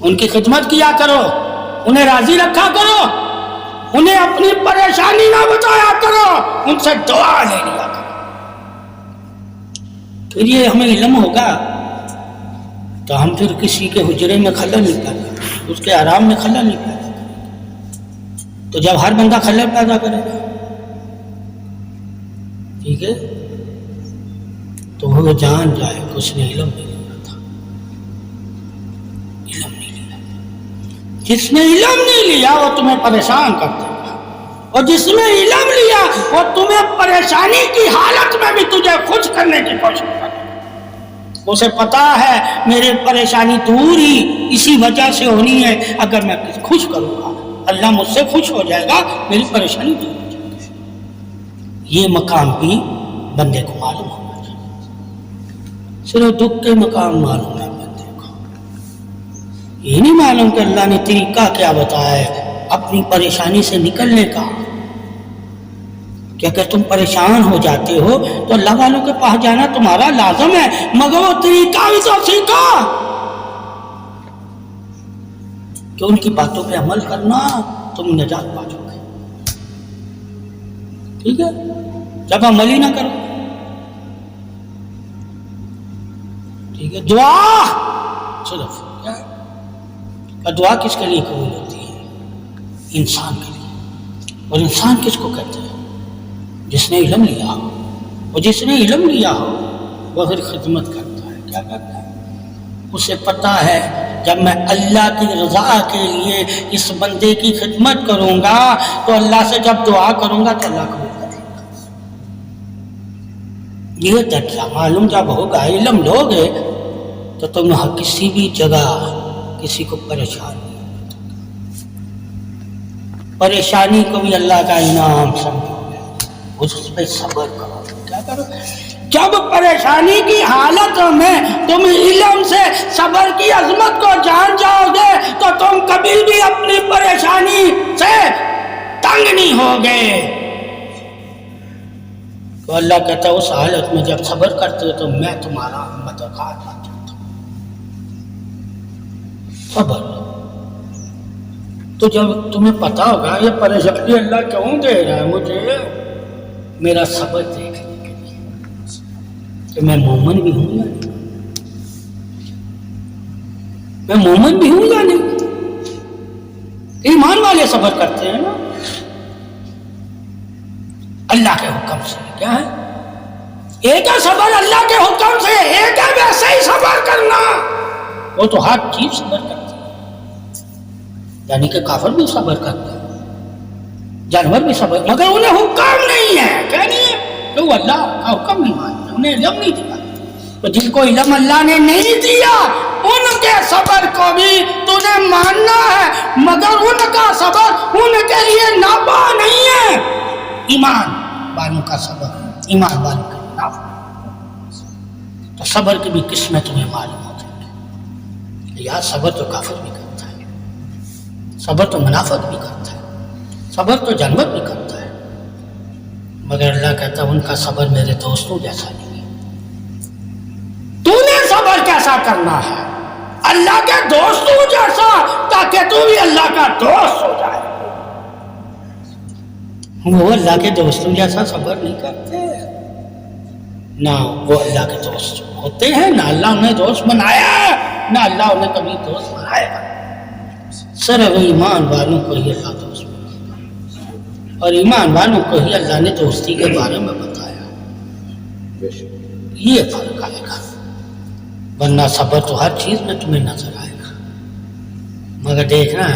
ان کی خدمت کیا کرو، انہیں راضی رکھا کرو، انہیں اپنی پریشانی نہ بتایا کرو، ان سے دعا لے لیا کرو. پھر یہ ہمیں علم ہوگا تو ہم پھر کسی کے حجرے میں خلل نہیں پیدا کریں، اس کے آرام میں خلل نہیں پیدا کریں. تو جب ہر بندہ خلل پیدا کرے گا، ٹھیک ہے، تو وہ جان جائے کہ اس نے علم نہیں لیا تھا. علم نہیں لیا، جس نے علم نہیں لیا وہ تمہیں پریشان کر دے گا، اور جس نے علم لیا وہ تمہیں پریشانی کی حالت میں بھی تجھے خوش کرنے کی کوشش کرے گا. اسے پتا ہے میری پریشانی دور ہی اسی وجہ سے ہونی ہے، اگر میں خوش کروں گا اللہ مجھ سے خوش ہو جائے گا، میری پریشانی دور ہو جائے گی. یہ مقام بھی بندے کو معلوم ہونا چاہیے. صرف دکھ کے مقام معلوم ہے بندے کو، یہ نہیں معلوم کہ اللہ نے طریقہ کیا بتایا ہے اپنی پریشانی سے نکلنے کا. کہ اگر تم پریشان ہو جاتے ہو تو اللہ والوں کے پاس جانا تمہارا لازم ہے، مگر وہ طریقہ بھی تو سیکھا کہ ان کی باتوں پہ عمل کرنا تم نجات پا جاؤ گے. ٹھیک ہے، جب عمل ہی نہ کرو، ٹھیک ہے. دعا صرف کیا، دعا کس کے لیے قبول ہوتی ہے؟ انسان کے لیے. اور انسان کس کو کہتے ہیں؟ جس نے علم لیا ہو. اور جس نے علم لیا ہو وہ پھر خدمت کرتا ہے. کیا کرتا ہے؟ اسے پتا ہے جب میں اللہ کی رضا کے لیے اس بندے کی خدمت کروں گا تو اللہ سے جب دعا کروں گا تو اللہ قبول کرے گا. یہ درجہ معلوم جب ہوگا، علم لوگے تو تم کسی بھی جگہ کسی کو پریشان نہیں ہوگا. پریشانی کو بھی اللہ کا انعام سمجھو، اس پہ صبر کرو. کیا کرو؟ جب پریشانی کی حالت میں تم علم سے صبر کی عظمت کو جان جاؤ گے تو تم کبھی بھی اپنی پریشانی سے تنگ نہیں ہوگے. تو اللہ کہتا ہے اس حالت میں جب صبر کرتے ہو تو میں تمہارا مددگار بن جاتا ہوں. صبر. تو جب تمہیں پتا ہوگا یہ پریشانی اللہ کیوں دے رہا ہے مجھے، میرا صبر دیکھنے کے لیے کہ میں مومن بھی ہوں یا نہیں، میں مومن بھی ہوں یا نہیں. ایمان والے صبر کرتے ہیں نا اللہ کے حکم سے. کیا ہے؟ ایک ہے صبر اللہ کے حکم سے، ایک ہے ویسے ہی صبر کرنا. وہ تو ہر چیز صبر کرتی ہے، یعنی کہ کافر بھی صبر کرتے ہیں، جانور بھی صبر، مگر انہیں حکم نہیں ہے. کیا نہیں ہے؟ کہ وہ اللہ کا حکم نہیں مانتے، انہیں علم نہیں دیا. تو جن کو علم اللہ نے نہیں دیا ان کے صبر کو بھی تجھے ماننا ہے، مگر ان کا صبر ان کے لیے نافع نہیں ہے. ایمان والوں کا صبر ایمان والوں کا نافع. تو صبر کی بھی قسمت تمہیں معلوم ہو جائے گی. یار صبر تو کافر بھی کرتا ہے، صبر تو منافق بھی کرتا ہے، صبر تو جانور بھی کرتا ہے، مگر اللہ کہتا ہے ان کا صبر میرے دوستوں جیسا نہیں ہے. تو نے صبر کیسا کرنا ہے؟ اللہ کے دوستوں جیسا، تاکہ تو بھی اللہ کا دوست ہو جائے. وہ اللہ کے دوستوں جیسا صبر نہیں کرتے، نہ وہ اللہ کے دوست ہوتے ہیں، نہ اللہ انہیں دوست بنایا ہے، نہ اللہ انہیں کبھی دوست بنائے گا. صرف ایمان والوں کو ہی اللہ دوست بنائے گا، اور ایمان والوں کو ہی اللہ نے دوستی کے بارے میں بتایا. یہ فرق آئے گا، ورنہ صبر تو ہر چیز میں تمہیں نظر آئے گا. مگر دیکھنا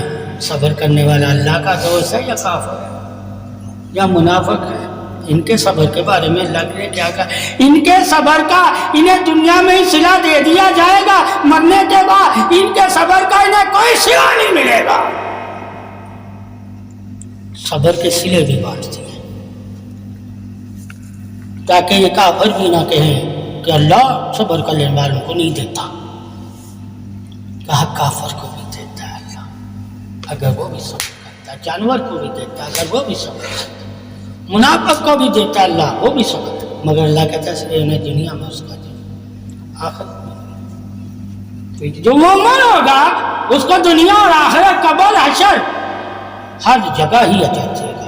صبر کرنے والا اللہ کا دوست ہے یا کافر ہے یا منافق ہے. ان کے صبر کے بارے میں اللہ نے کیا کہا؟ ان کے صبر کا انہیں دنیا میں ہی صلہ دے دیا جائے گا، مرنے کے بعد ان کے صبر کا انہیں کوئی صلہ نہیں ملے گا. صبر کے صلے بھی بانٹ دیے تاکہ یہ کافر بھی نہ کہیں کہ اللہ صبر کرنے والوں کو نہیں دیتا. کہا کافر کو بھی دیتا ہے اللہ، اگر وہ بھی صبر کرتا ہے. جانور کو بھی دیتا ہے اگر وہ بھی صبر کرتا ہے. منافق کو بھی دیتا ہے اللہ، وہ بھی صبر کرتا ہے. مگر اللہ کہتا ہے اس لیے انہیں دنیا میں اس کا دے، آخرت میں. جو مومن ہوگا اس کو دنیا اور آخرت، قبر، حشر، ہر جگہ ہی اجر دے گا.